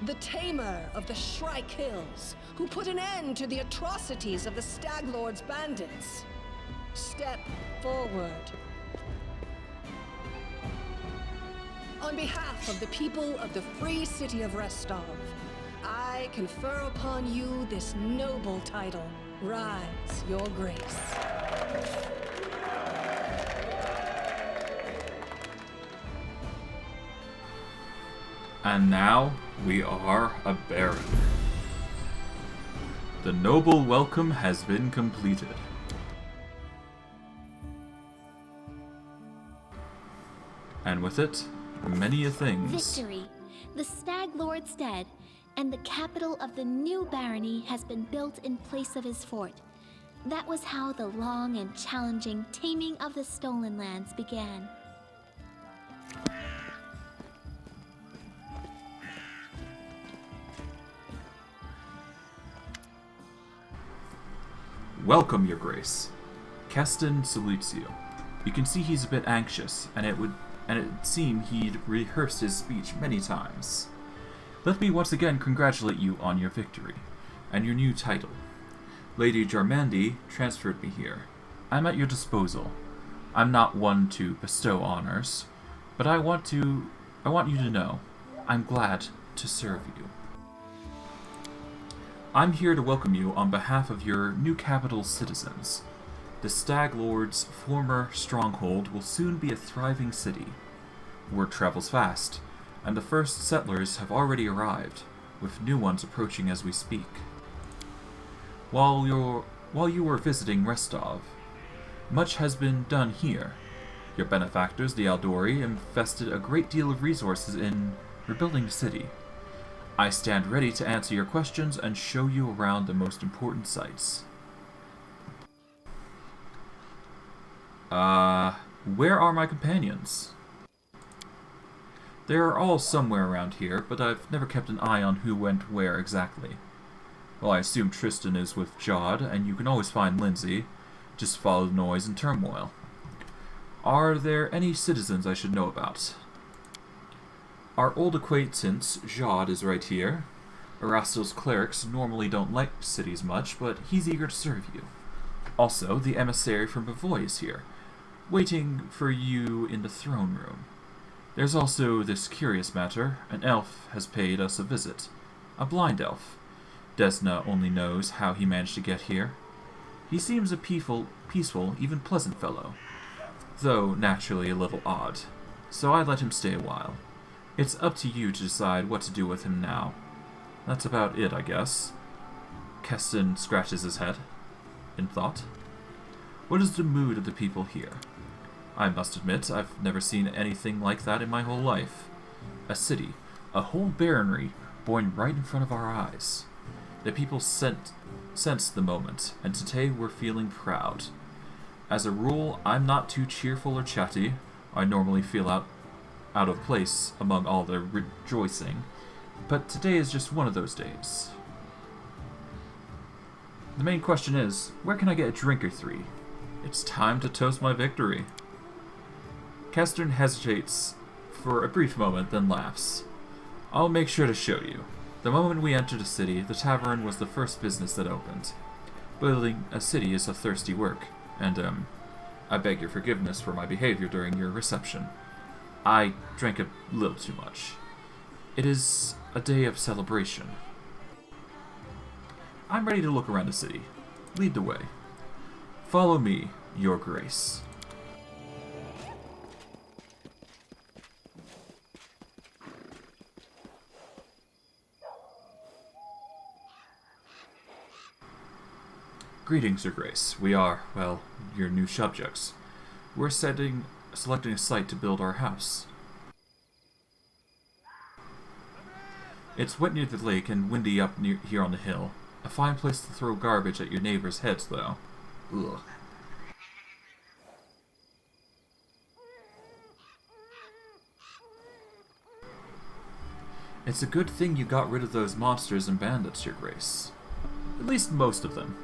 the tamer of the Shrike Hills, who put an end to the atrocities of the Stag Lord's bandits. Step forward. On behalf of the people of the free city of Restov, I confer upon you this noble title. Rise, your grace. And now we are a baron. The noble welcome has been completed. And with it, many a things. Victory. The Stag Lord's dead, and the capital of the new barony has been built in place of his fort. That was how the long and challenging taming of the stolen lands began. Welcome, your grace. Keston salutes you. You can see he's a bit anxious, and it would seem he'd rehearsed his speech many times. Let me once again congratulate you on your victory, and your new title. Lady Jarmandi transferred me here. I'm at your disposal. I'm not one to bestow honors, but I want you to know, I'm glad to serve you. I'm here to welcome you on behalf of your new capital's citizens. The Stag Lord's former stronghold will soon be a thriving city. Word travels fast, and the first settlers have already arrived, with new ones approaching as we speak. While you were visiting Restov, much has been done here. Your benefactors, the Aldori, invested a great deal of resources in rebuilding the city. I stand ready to answer your questions and show you around the most important sites. Where are my companions? They are all somewhere around here, but I've never kept an eye on who went where exactly. Well, I assume Tristan is with Jod, and you can always find Lindsay. Just follow the noise and turmoil. Are there any citizens I should know about? Our old acquaintance, Jod, is right here. Erastil's clerics normally don't like cities much, but he's eager to serve you. Also, the emissary from Bavoy is here, waiting for you in the throne room. There's also this curious matter. An elf has paid us a visit. A blind elf. Desna only knows how he managed to get here. He seems a peaceful, even pleasant fellow, though naturally a little odd, so I let him stay a while. It's up to you to decide what to do with him now. That's about it, I guess. Keston scratches his head, in thought. What is the mood of the people here? I must admit, I've never seen anything like that in my whole life. A city, a whole baronry, born right in front of our eyes. The people sensed the moment, and today we're feeling proud. As a rule, I'm not too cheerful or chatty. I normally feel out of place among all the rejoicing, but today is just one of those days. The main question is, where can I get a drink or 3? It's time to toast my victory. Keston hesitates for a brief moment, then laughs. I'll make sure to show you. The moment we entered the city, the tavern was the first business that opened. Building a city is a thirsty work, and I beg your forgiveness for my behavior during your reception. I drank a little too much. It is a day of celebration. I'm ready to look around the city. Lead the way. Follow me, your grace. Greetings, your grace. We are, well, your new subjects. We're setting selecting a site to build our house. It's wet near the lake and windy up near here on the hill. A fine place to throw garbage at your neighbors' heads, though. Ugh. It's a good thing you got rid of those monsters and bandits, Your Grace. At least most of them.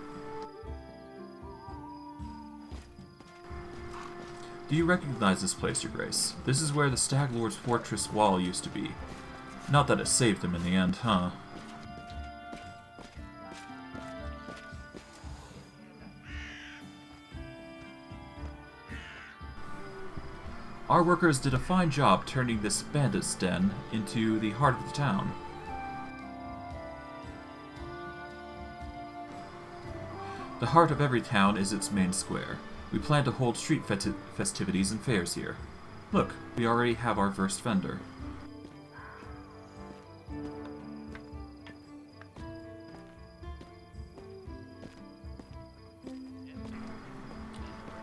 Do you recognize this place, Your Grace? This is where the Stag Lord's fortress wall used to be. Not that it saved him in the end, huh? Our workers did a fine job turning this bandit's den into the heart of the town. The heart of every town is its main square. We plan to hold street festivities and fairs here. Look, we already have our first vendor.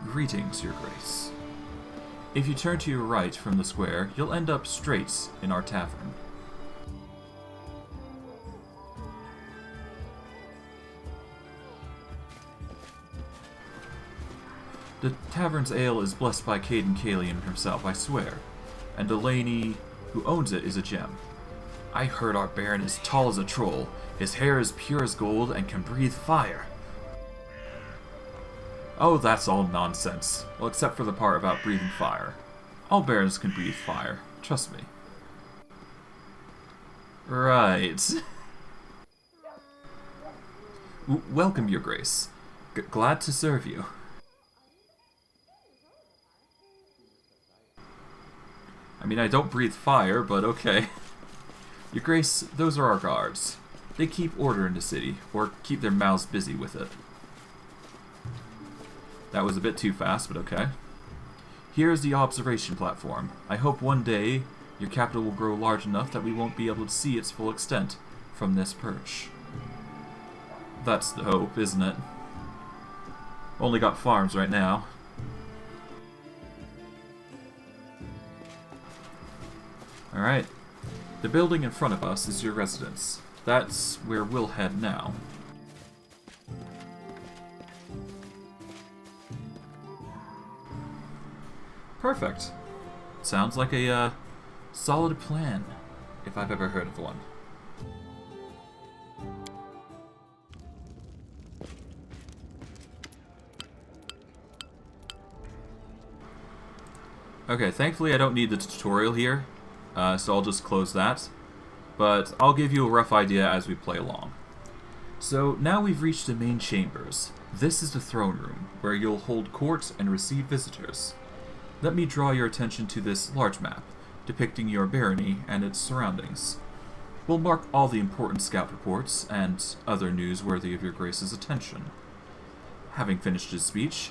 Greetings, Your Grace. If you turn to your right from the square, you'll end up straight in our tavern. The tavern's ale is blessed by Caden Kalian himself, I swear, and Delaney, who owns it, is a gem. I heard our Baron is tall as a troll, his hair is pure as gold, and can breathe fire. Oh, that's all nonsense. Well, except for the part about breathing fire. All barons can breathe fire. Trust me. Right. Welcome, Your Grace. Glad to serve you. I mean, I don't breathe fire, but okay. Your Grace, those are our guards. They keep order in the city, or keep their mouths busy with it. That was a bit too fast, but okay. Here is the observation platform. I hope one day your capital will grow large enough that we won't be able to see its full extent from this perch. That's the hope, isn't it? Only got farms right now. Alright. The building in front of us is your residence. That's where we'll head now. Perfect. Sounds like a solid plan, if I've ever heard of one. Okay, thankfully I don't need the tutorial here, so I'll just close that. But I'll give you a rough idea as we play along. So now we've reached the main chambers. This is the throne room, where you'll hold court and receive visitors. Let me draw your attention to this large map, depicting your barony and its surroundings. We'll mark all the important scout reports and other news worthy of your Grace's attention. Having finished his speech,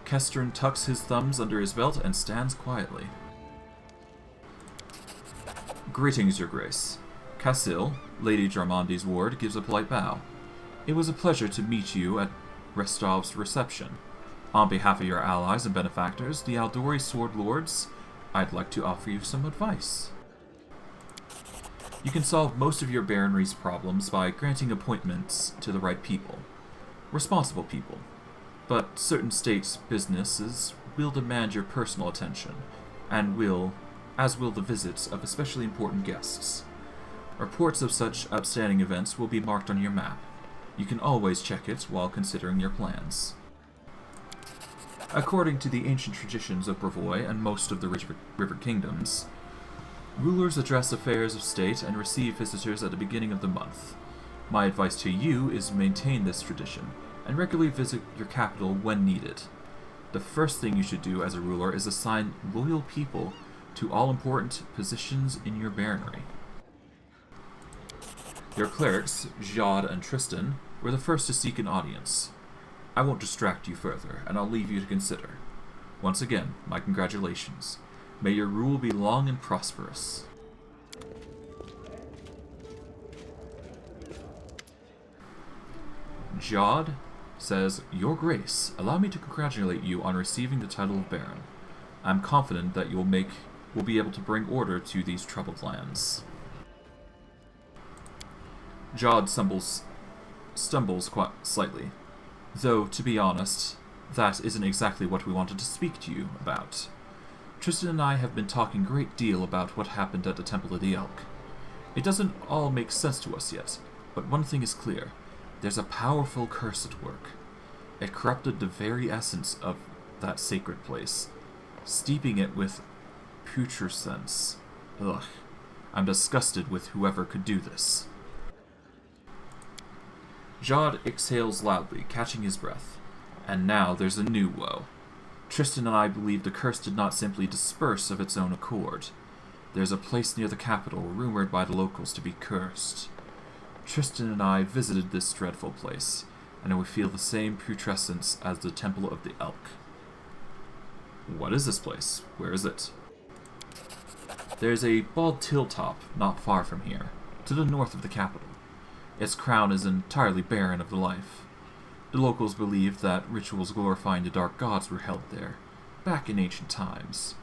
Kestern tucks his thumbs under his belt and stands quietly. Greetings, Your Grace. Cassil, Lady Jarmondi's ward, gives a polite bow. It was a pleasure to meet you at Restov's reception. On behalf of your allies and benefactors, the Aldorius Sword Lords, I'd like to offer you some advice. You can solve most of your Baronry's problems by granting appointments to the right people. Responsible people. But certain state businesses will demand your personal attention, and as will the visits of especially important guests. Reports of such outstanding events will be marked on your map. You can always check it while considering your plans. According to the ancient traditions of Brevoy and most of the river kingdoms, rulers address affairs of state and receive visitors at the beginning of the month. My advice to you is maintain this tradition, and regularly visit your capital when needed. The first thing you should do as a ruler is assign loyal people to all important positions in your baronry. Your clerics, Jade and Tristan, were the first to seek an audience. I won't distract you further, and I'll leave you to consider. Once again, my congratulations. May your rule be long and prosperous. Jade says, Your Grace, allow me to congratulate you on receiving the title of Baron. I'm confident that will be able to bring order to these troubled lands. Jod stumbles quite slightly, though, to be honest, that isn't exactly what we wanted to speak to you about. Tristan and I have been talking a great deal about what happened at the Temple of the Elk. It doesn't all make sense to us yet, but one thing is clear. There's a powerful curse at work. It corrupted the very essence of that sacred place, steeping it with putrescence. Ugh. I'm disgusted with whoever could do this. Jod exhales loudly, catching his breath. And now there's a new woe. Tristan and I believe the curse did not simply disperse of its own accord. There's a place near the capital rumored by the locals to be cursed. Tristan and I visited this dreadful place, and we feel the same putrescence as the Temple of the Elk. What is this place? Where is it? There's a Bald Hilltop not far from here, to the north of the capital. Its crown is entirely barren of the life. The locals believe that rituals glorifying the dark gods were held there, back in ancient times.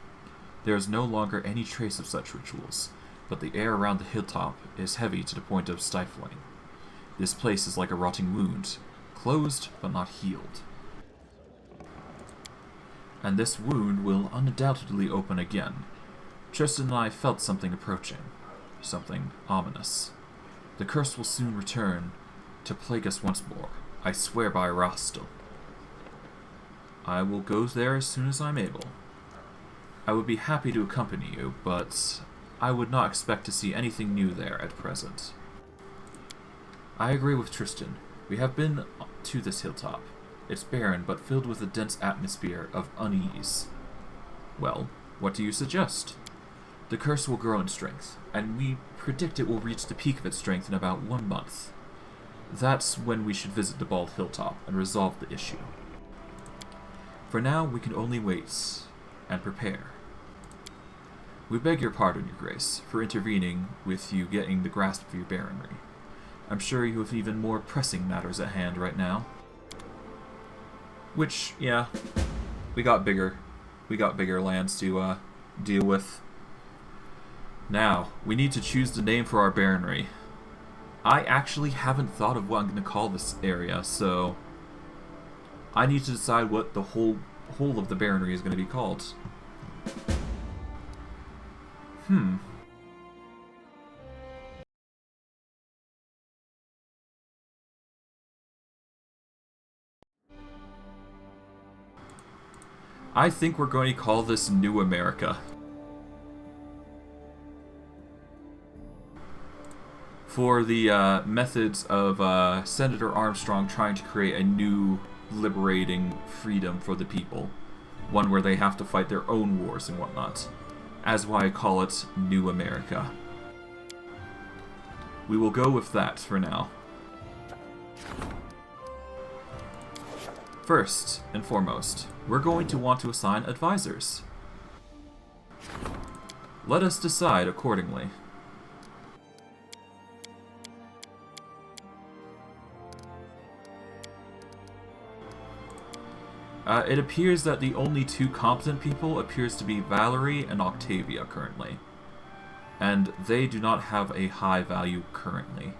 There is no longer any trace of such rituals, but the air around the hilltop is heavy to the point of stifling. This place is like a rotting wound, closed but not healed. And this wound will undoubtedly open again. Tristan and I felt something approaching, something ominous. The curse will soon return to plague us once more. I swear by Rostel. I will go there as soon as I'm able. I would be happy to accompany you, but I would not expect to see anything new there at present. I agree with Tristan. We have been to this hilltop. It's barren, but filled with a dense atmosphere of unease. Well, what do you suggest? The curse will grow in strength, and we predict it will reach the peak of its strength in about 1 month. That's when we should visit the Bald Hilltop and resolve the issue. For now, we can only wait and prepare. We beg your pardon, Your Grace, for intervening with you getting the grasp of your Baronry. I'm sure you have even more pressing matters at hand right now. Which, yeah, we got bigger lands to deal with. Now, we need to choose the name for our Baronry. I actually haven't thought of what I'm going to call this area, so I need to decide what the whole of the Baronry is going to be called. I think we're going to call this New America. For the methods of Senator Armstrong trying to create a new liberating freedom for the people. One where they have to fight their own wars and whatnot. As why I call it New America. We will go with that for now. First and foremost, we're going to want to assign advisors. Let us decide accordingly. It appears that the only 2 competent people appears to be Valerie and Octavia currently. And they do not have a high value currently.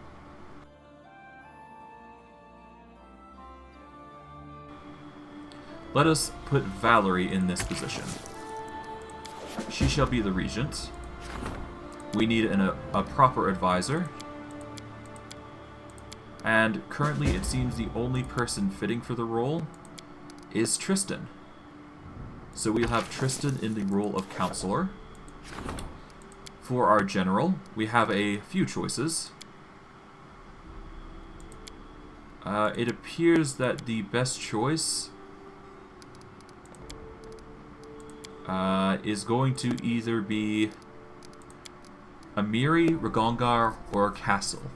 Let us put Valerie in this position. She shall be the regent. We need a proper advisor. And currently it seems the only person fitting for the role is Tristan. So we'll have Tristan in the role of counselor. For our general, we have a few choices. It appears that the best choice is going to either be Amiri, Ragongar, or Castle.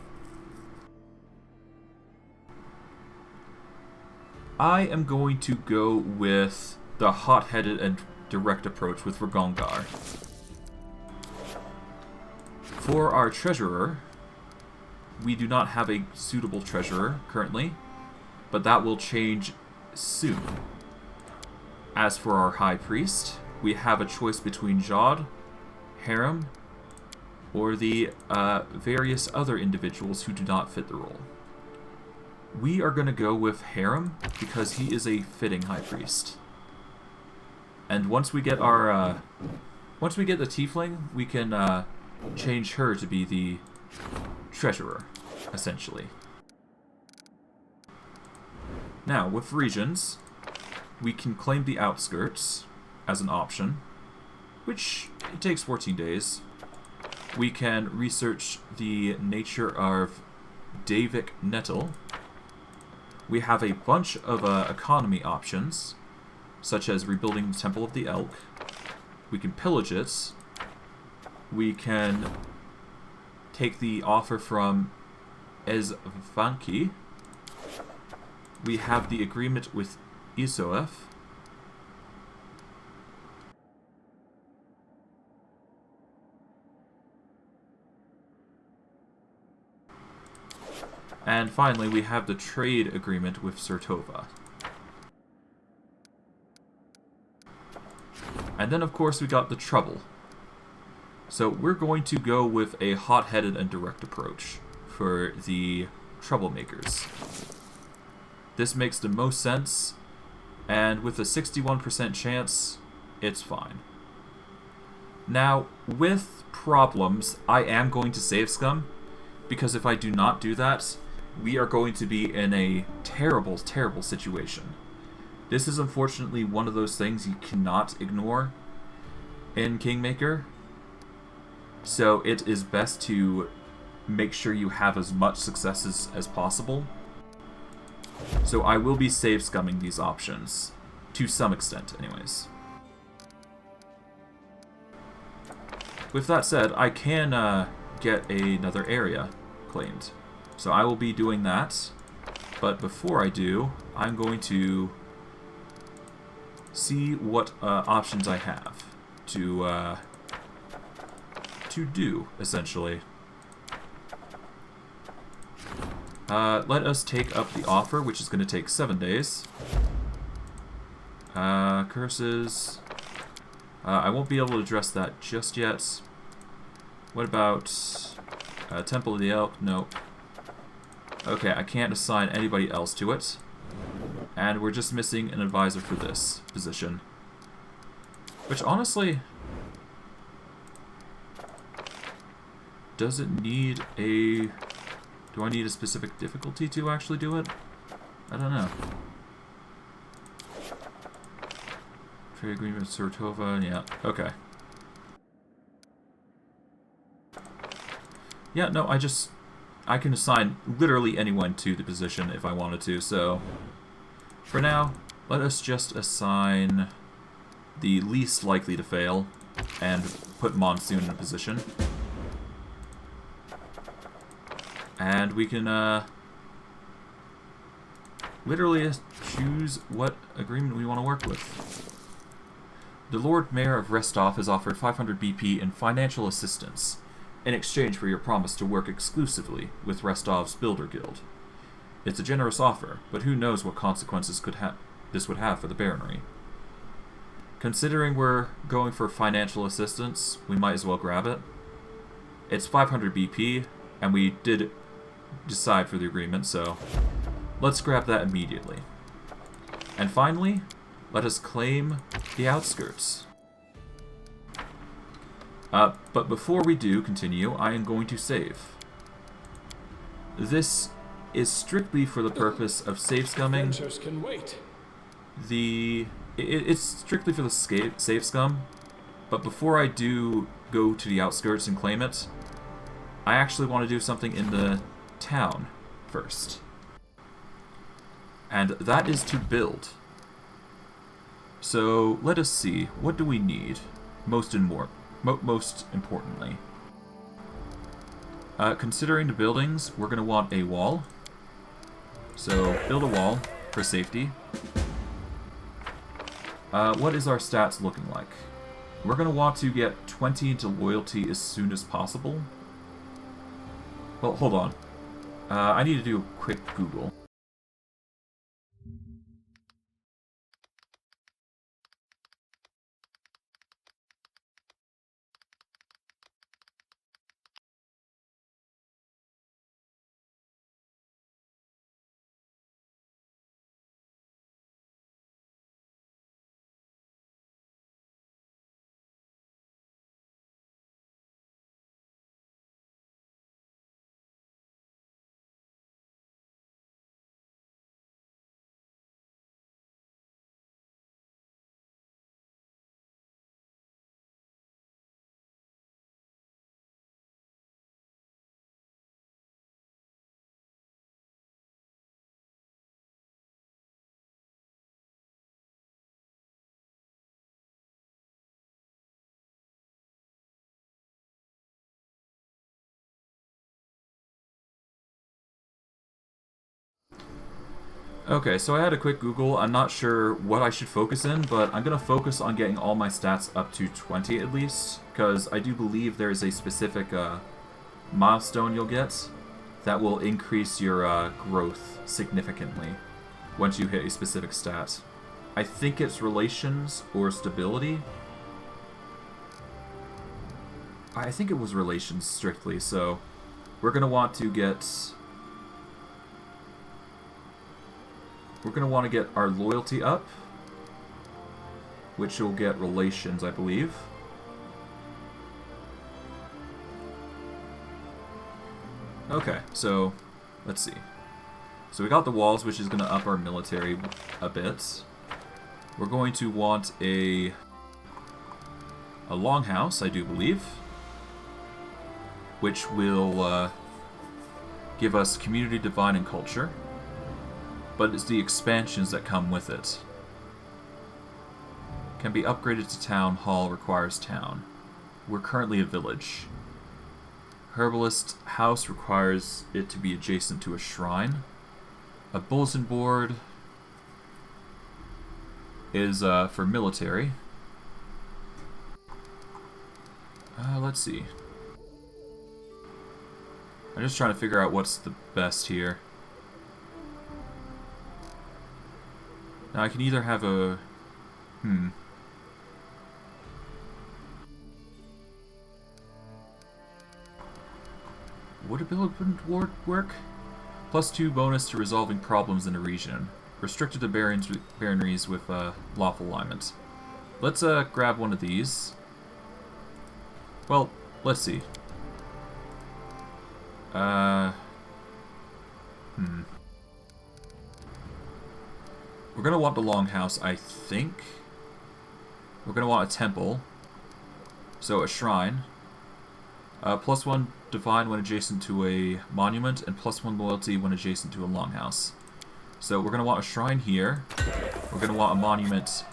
I am going to go with the hot-headed and direct approach with Ragongar. For our treasurer, we do not have a suitable treasurer currently, but that will change soon. As for our high priest, we have a choice between Jod, Harem, or the various other individuals who do not fit the role. We are going to go with Harem because he is a fitting high priest. And once we get our, once we get the tiefling, we can change her to be the treasurer, essentially. Now, with regions, we can claim the outskirts as an option, which it takes 14 days. We can research the nature of Davik Nettle. We have a bunch of economy options, such as rebuilding the Temple of the Elk. We can pillage it. We can take the offer from Esvanki. We have the agreement with Isoef. And finally, we have the trade agreement with Sertova. And then, of course, we got the trouble. So we're going to go with a hot-headed and direct approach for the troublemakers. This makes the most sense, and with a 61% chance, it's fine. Now, with problems, I am going to save scum, because if I do not do that, we are going to be in a terrible, terrible situation. This is unfortunately one of those things you cannot ignore in Kingmaker, so it is best to make sure you have as much successes as possible. So I will be save scumming these options, to some extent anyways. With that said, I can get another area claimed. So I will be doing that, but before I do, I'm going to see what options I have to do, essentially. Let us take up the offer, which is going to take 7 days. Curses. I won't be able to address that just yet. What about Temple of the Elk? Nope. Okay, I can't assign anybody else to it. And we're just missing an advisor for this position. Which, honestly... does it need a... do I need a specific difficulty to actually do it? I don't know. Trade agreement with Sertova, yeah, okay. Yeah, no, I can assign literally anyone to the position if I wanted to, so... for now, let us just assign the least likely to fail and put Monsoon in a position. And we can, literally choose what agreement we want to work with. The Lord Mayor of Restov has offered 500 BP in financial assistance in exchange for your promise to work exclusively with Restov's Builder Guild. It's a generous offer, but who knows what consequences this would have for the Baronry. Considering we're going for financial assistance, we might as well grab it. It's 500 BP, and we did decide for the agreement, so let's grab that immediately. And finally, let us claim the outskirts. But before we do continue, I am going to save. This is strictly for the purpose of save scumming. Can wait. It's strictly for the save scum, but before I do go to the outskirts and claim it, I actually want to do something in the town first. And that is to build. So let us see, what do we need most importantly? Considering the buildings, we're going to want a wall. So build a wall for safety. What is our stats looking like? We're going to want to get 20 into loyalty as soon as possible. Well, hold on. I need to do a quick Google. Okay, so I had a quick Google. I'm not sure what I should focus in, but I'm going to focus on getting all my stats up to 20 at least, because I do believe there's a specific milestone you'll get that will increase your growth significantly once you hit a specific stat. I think it's relations or stability. I think it was relations strictly, so we're going to want to get... We're going to want to get our loyalty up, which will get relations, I believe. Okay, so let's see. So we got the walls, which is going to up our military a bit. We're going to want a longhouse, I do believe, which will give us community, divine, and culture. But it's the expansions that come with it. Can be upgraded to town hall, requires town. We're currently a village. Herbalist house requires it to be adjacent to a shrine. A bulletin board is for military. Let's see. I'm just trying to figure out what's the best here. Now I can either have a... Would a building ward work? +2 bonus to resolving problems in a region. Restricted to baronries with lawful alignment. Let's grab one of these. Well, let's see. We're gonna want the longhouse, I think. We're gonna want a temple. So a shrine. +1 divine when adjacent to a monument, and +1 loyalty when adjacent to a longhouse. So we're gonna want a shrine here. We're gonna want a monument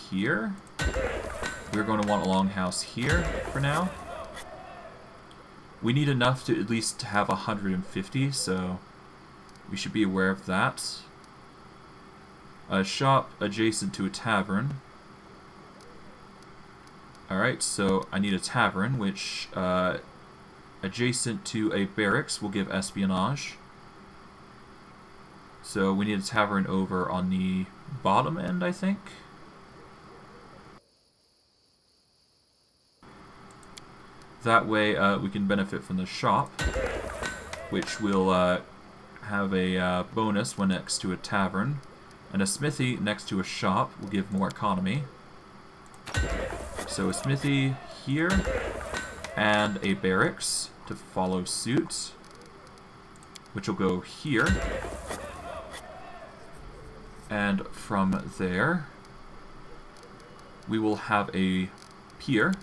here. We're going to want a longhouse here for now. We need enough to at least have 150, so we should be aware of that. A shop adjacent to a tavern. Alright, so I need a tavern, which adjacent to a barracks will give espionage. So we need a tavern over on the bottom end, I think. That way we can benefit from the shop, which will have a bonus when next to a tavern. And a smithy next to a shop will give more economy. So a smithy here, and a barracks to follow suit, which will go here. And from there, we will have a pier,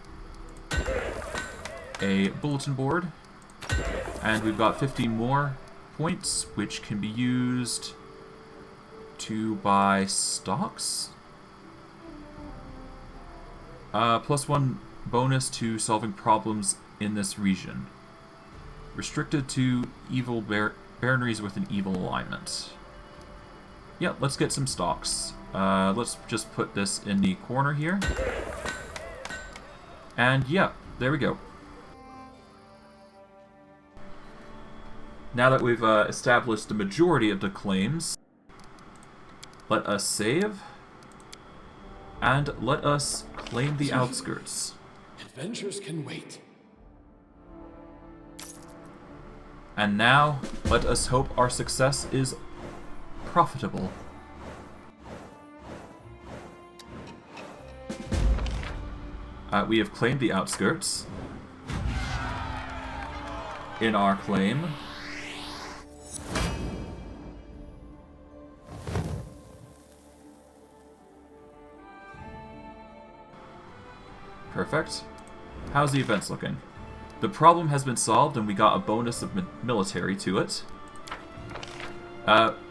a bulletin board, and we've got 50 more points, which can be used to buy stocks. +1 bonus to solving problems in this region. Restricted to evil baronries with an evil alignment. Yeah, let's get some stocks. Let's just put this in the corner here. And yeah, there we go. Now that we've established the majority of the claims, let us save, and let us claim the outskirts. Adventures can wait. And now, let us hope our success is profitable. We have claimed the outskirts in our claim. Perfect. How's the events looking? The problem has been solved and we got a bonus of military to it.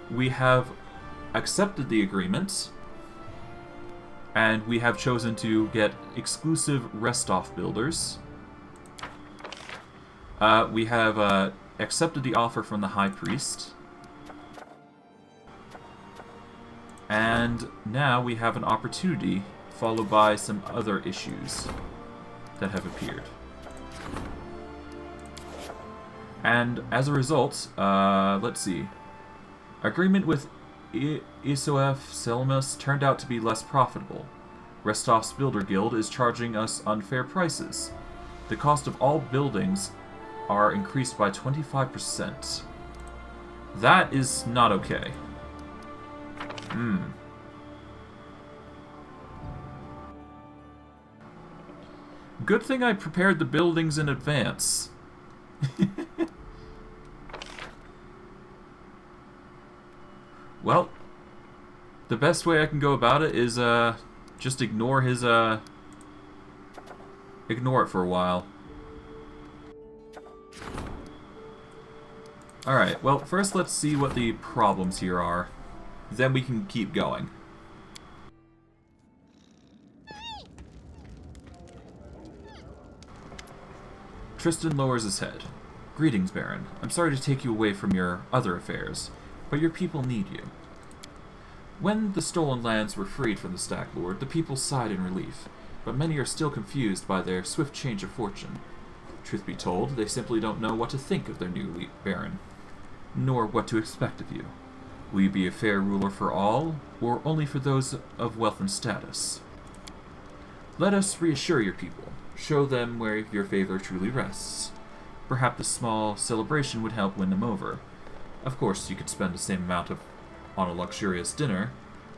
We have accepted the agreement, and we have chosen to get exclusive rest-off builders. We have accepted the offer from the High Priest. And now we have an opportunity, followed by some other issues that have appeared. And as a result, let's see. Agreement with Isoef Selmus turned out to be less profitable. Restov's Builder Guild is charging us unfair prices. The cost of all buildings are increased by 25%. That is not okay. Good thing I prepared the buildings in advance. Well, the best way I can go about it is just ignore his ignore it for a while. Alright, well, first let's see what the problems here are. Then we can keep going. Tristan lowers his head. Greetings, Baron. I'm sorry to take you away from your other affairs, but your people need you. When the stolen lands were freed from the Stag Lord, the people sighed in relief, but many are still confused by their swift change of fortune. Truth be told, they simply don't know what to think of their new Baron, nor what to expect of you. Will you be a fair ruler for all, or only for those of wealth and status? Let us reassure your people. Show them where your favor truly rests. Perhaps a small celebration would help win them over. Of course, you could spend the same amount on a luxurious dinner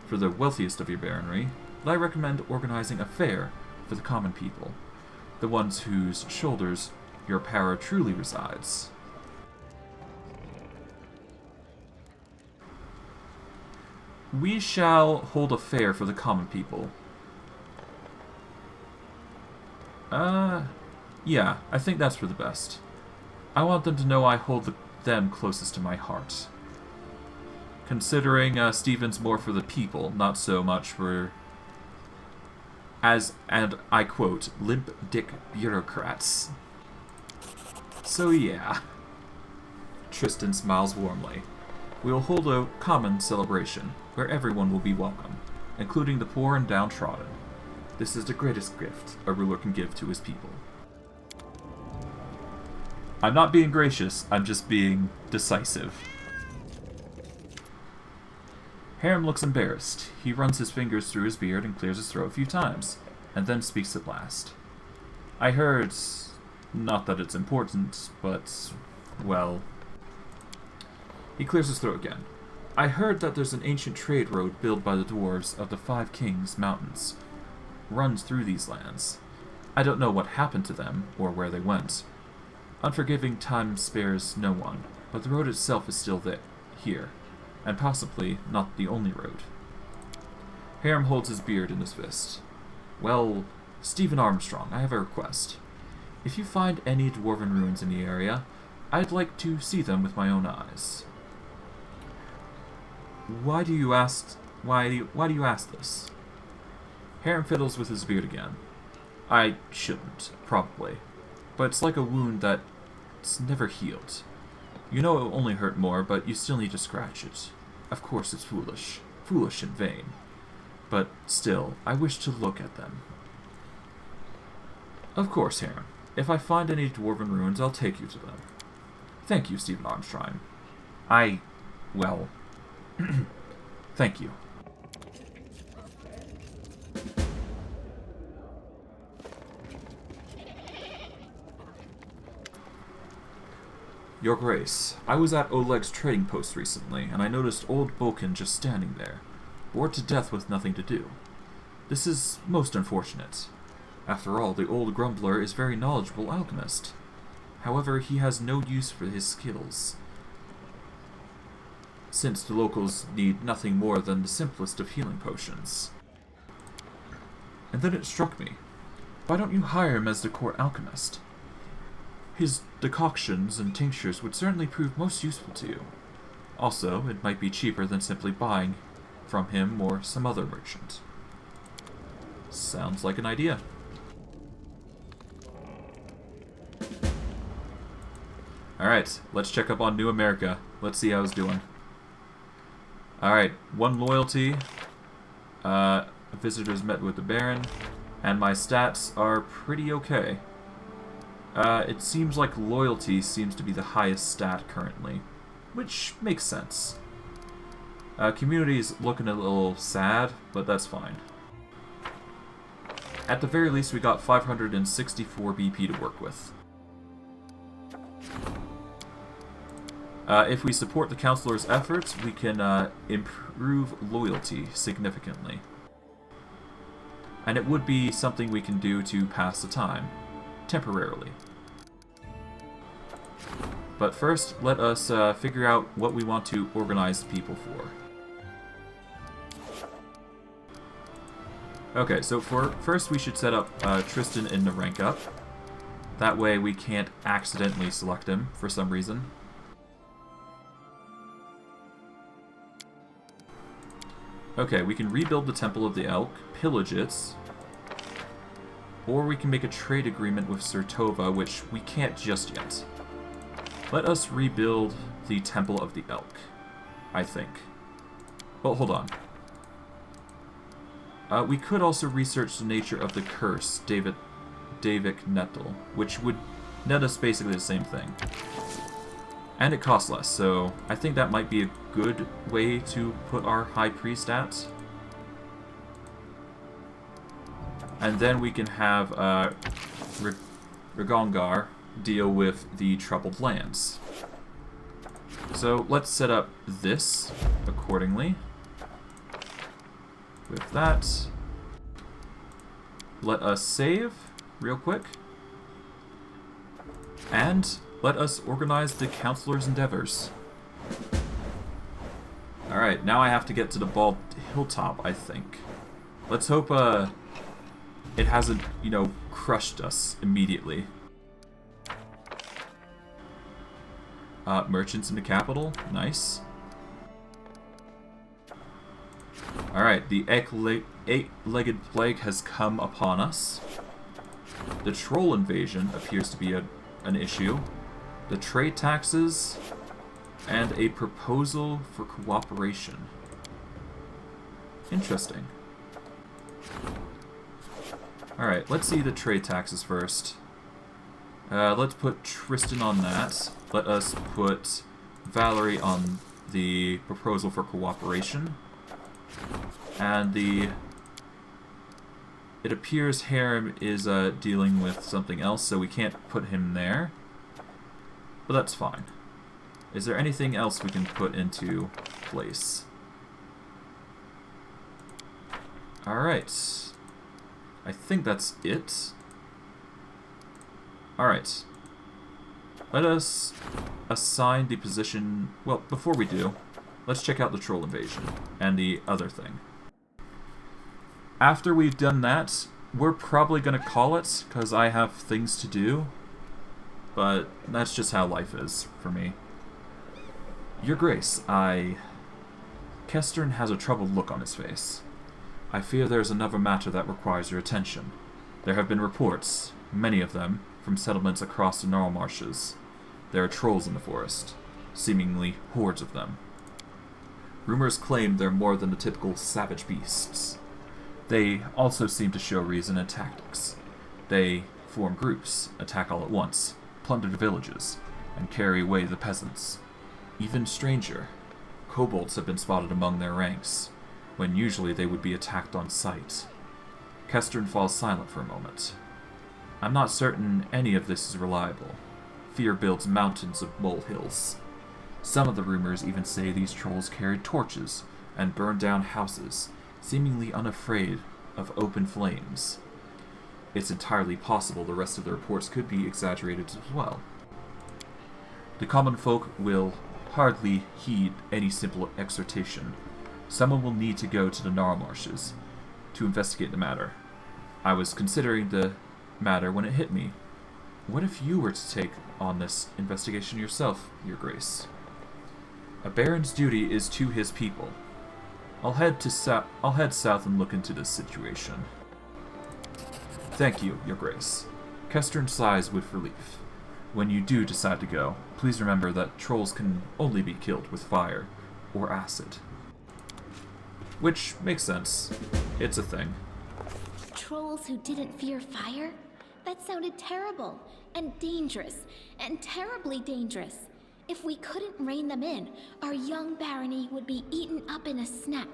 for the wealthiest of your baronry, but I recommend organizing a fair for the common people, the ones whose shoulders your power truly resides. We shall hold a fair for the common people. Yeah, I think that's for the best. I want them to know I hold them closest to my heart. Considering Stephen's more for the people, not so much for, and I quote, limp dick bureaucrats. So yeah. Tristan smiles warmly. We will hold a common celebration, where everyone will be welcome, including the poor and downtrodden. This is the greatest gift a ruler can give to his people. I'm not being gracious, I'm just being decisive. Harem looks embarrassed. He runs his fingers through his beard and clears his throat a few times, and then speaks at last. I heard, not that it's important, but, well... He clears his throat again. I heard that there's an ancient trade road built by the dwarves of the Five Kings Mountains. Runs through these lands. I don't know what happened to them, or where they went. Unforgiving time spares no one, but the road itself is still here, and possibly not the only road. Harem holds his beard in his fist. Well, Stephen Armstrong, I have a request. If you find any dwarven ruins in the area, I'd like to see them with my own eyes. Why do you ask this? Harem fiddles with his beard again. I shouldn't, probably. But it's like a wound that's never healed. You know it will only hurt more, but you still need to scratch it. Of course it's foolish. Foolish and vain. But still, I wish to look at them. Of course, Harem. If I find any dwarven ruins, I'll take you to them. Thank you, Stephen Armstrong. Well... thank you. Your Grace, I was at Oleg's trading post recently, and I noticed old Bulkin just standing there, bored to death with nothing to do. This is most unfortunate. After all, the old grumbler is a very knowledgeable alchemist. However, he has no use for his skills, since the locals need nothing more than the simplest of healing potions. And then it struck me. Why don't you hire him as the court alchemist? His decoctions and tinctures would certainly prove most useful to you. Also, it might be cheaper than simply buying from him or some other merchant. Sounds like an idea. Alright, let's check up on New America. Let's see how it's doing. Alright, 1 loyalty. Visitors met with the Baron, and my stats are pretty okay. It seems like loyalty seems to be the highest stat currently, which makes sense. Community's looking a little sad, but that's fine. At the very least, we got 564 BP to work with. If we support the Councilor's efforts, we can improve loyalty significantly. And it would be something we can do to pass the time, temporarily. But first, let us figure out what we want to organize the people for. Okay, so first we should set up Tristan in the rank up. That way we can't accidentally select him for some reason. Okay, we can rebuild the Temple of the Elk, pillage it, or we can make a trade agreement with Sertova, which we can't just yet. Let us rebuild the Temple of the Elk, I think. Well, hold on. We could also research the nature of the curse, Davik Nettle, which would net us basically the same thing. And it costs less, so I think that might be a good way to put our High Priest at. And then we can have Ragongar deal with the troubled lands. So let's set up this accordingly. With that, let us save real quick. And let us organize the Councilor's endeavors. Alright, now I have to get to the Bald Hilltop, I think. Let's hope it hasn't, you know, crushed us immediately. Merchants in the capital, nice. Alright, the eight-legged plague has come upon us. The troll invasion appears to be an issue. The trade taxes, and a proposal for cooperation. Interesting. Alright, let's see the trade taxes first. Let's put Tristan on that. Let us put Valerie on the proposal for cooperation. And it appears Harem is dealing with something else, so we can't put him there. But that's fine. Is there anything else we can put into place? Alright. I think that's it. Alright. Let us assign the position... Well, before we do, let's check out the troll invasion and the other thing. After we've done that, we're probably going to call it, because I have things to do. But that's just how life is for me. Your Grace, Kestern has a troubled look on his face. I fear there is another matter that requires your attention. There have been reports, many of them, from settlements across the Gnarl Marshes. There are trolls in the forest, seemingly hordes of them. Rumors claim they're more than the typical savage beasts. They also seem to show reason and tactics. They form groups, attack all at once, plunder the villages, and carry away the peasants. Even stranger, kobolds have been spotted among their ranks, when usually they would be attacked on sight. Kestern falls silent for a moment. I'm not certain any of this is reliable. Fear builds mountains of molehills. Some of the rumors even say these trolls carried torches and burned down houses, seemingly unafraid of open flames. It's entirely possible the rest of the reports could be exaggerated as well. The common folk will hardly heed any simple exhortation. Someone will need to go to the Gnarl Marshes to investigate the matter. I was considering the matter when it hit me. What if you were to take on this investigation yourself, Your Grace? A Baron's duty is to his people. I'll head south and look into this situation. Thank you, Your Grace. Kestern sighs with relief. When you do decide to go, please remember that trolls can only be killed with fire or acid. Which makes sense. It's a thing. Trolls who didn't fear fire? That sounded terrible, and dangerous, and terribly dangerous. If we couldn't rein them in, our young barony would be eaten up in a snap.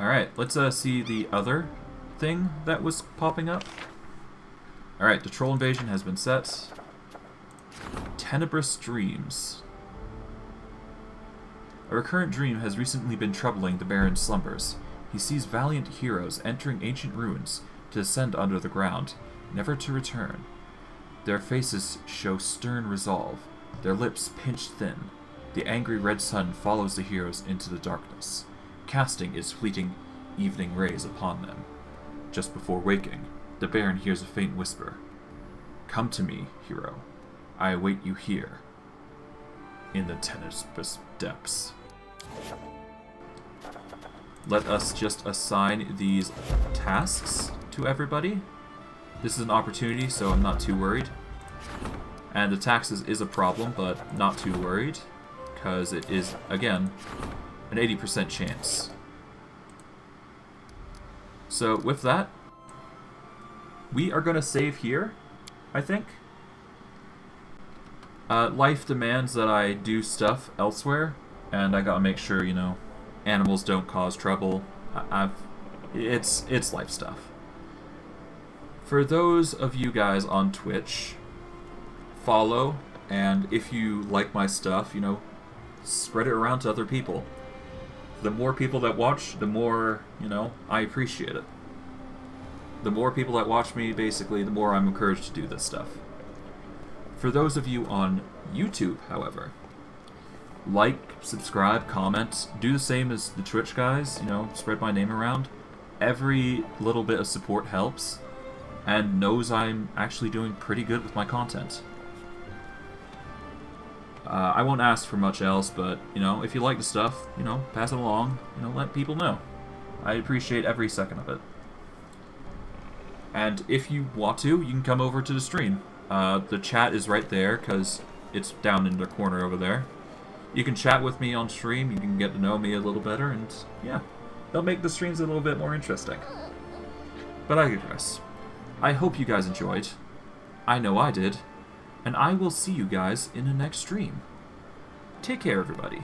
Alright, let's see the other thing that was popping up. Alright, the troll invasion has been set. Tenebrous dreams. A recurrent dream has recently been troubling the Baron's slumbers. He sees valiant heroes entering ancient ruins to descend under the ground, never to return. Their faces show stern resolve, their lips pinched thin. The angry red sun follows the heroes into the darkness, casting its fleeting evening rays upon them. Just before waking, the Baron hears a faint whisper. "Come to me, hero. I await you here, in the tenebrous depths." Let us just assign these tasks to everybody. This is an opportunity, so I'm not too worried. And the taxes is a problem, but not too worried, because it is, again, an 80% chance. So with that, we are going to save here, I think. Life demands that I do stuff elsewhere, and I gotta make sure, you know, animals don't cause trouble. It's life stuff. For those of you guys on Twitch, follow, and if you like my stuff, you know, spread it around to other people. The more people that watch, the more, you know, I appreciate it. The more people that watch me, basically, the more I'm encouraged to do this stuff. For those of you on YouTube, however, like, subscribe, comment, do the same as the Twitch guys, you know, spread my name around. Every little bit of support helps, and knows I'm actually doing pretty good with my content. I won't ask for much else, but, you know, if you like the stuff, you know, pass it along, you know, let people know. I appreciate every second of it. And if you want to, you can come over to the stream. The chat is right there, because it's down in the corner over there. You can chat with me on stream, you can get to know me a little better, and yeah, they'll make the streams a little bit more interesting. But I digress. I hope you guys enjoyed. I know I did. And I will see you guys in the next stream. Take care, everybody.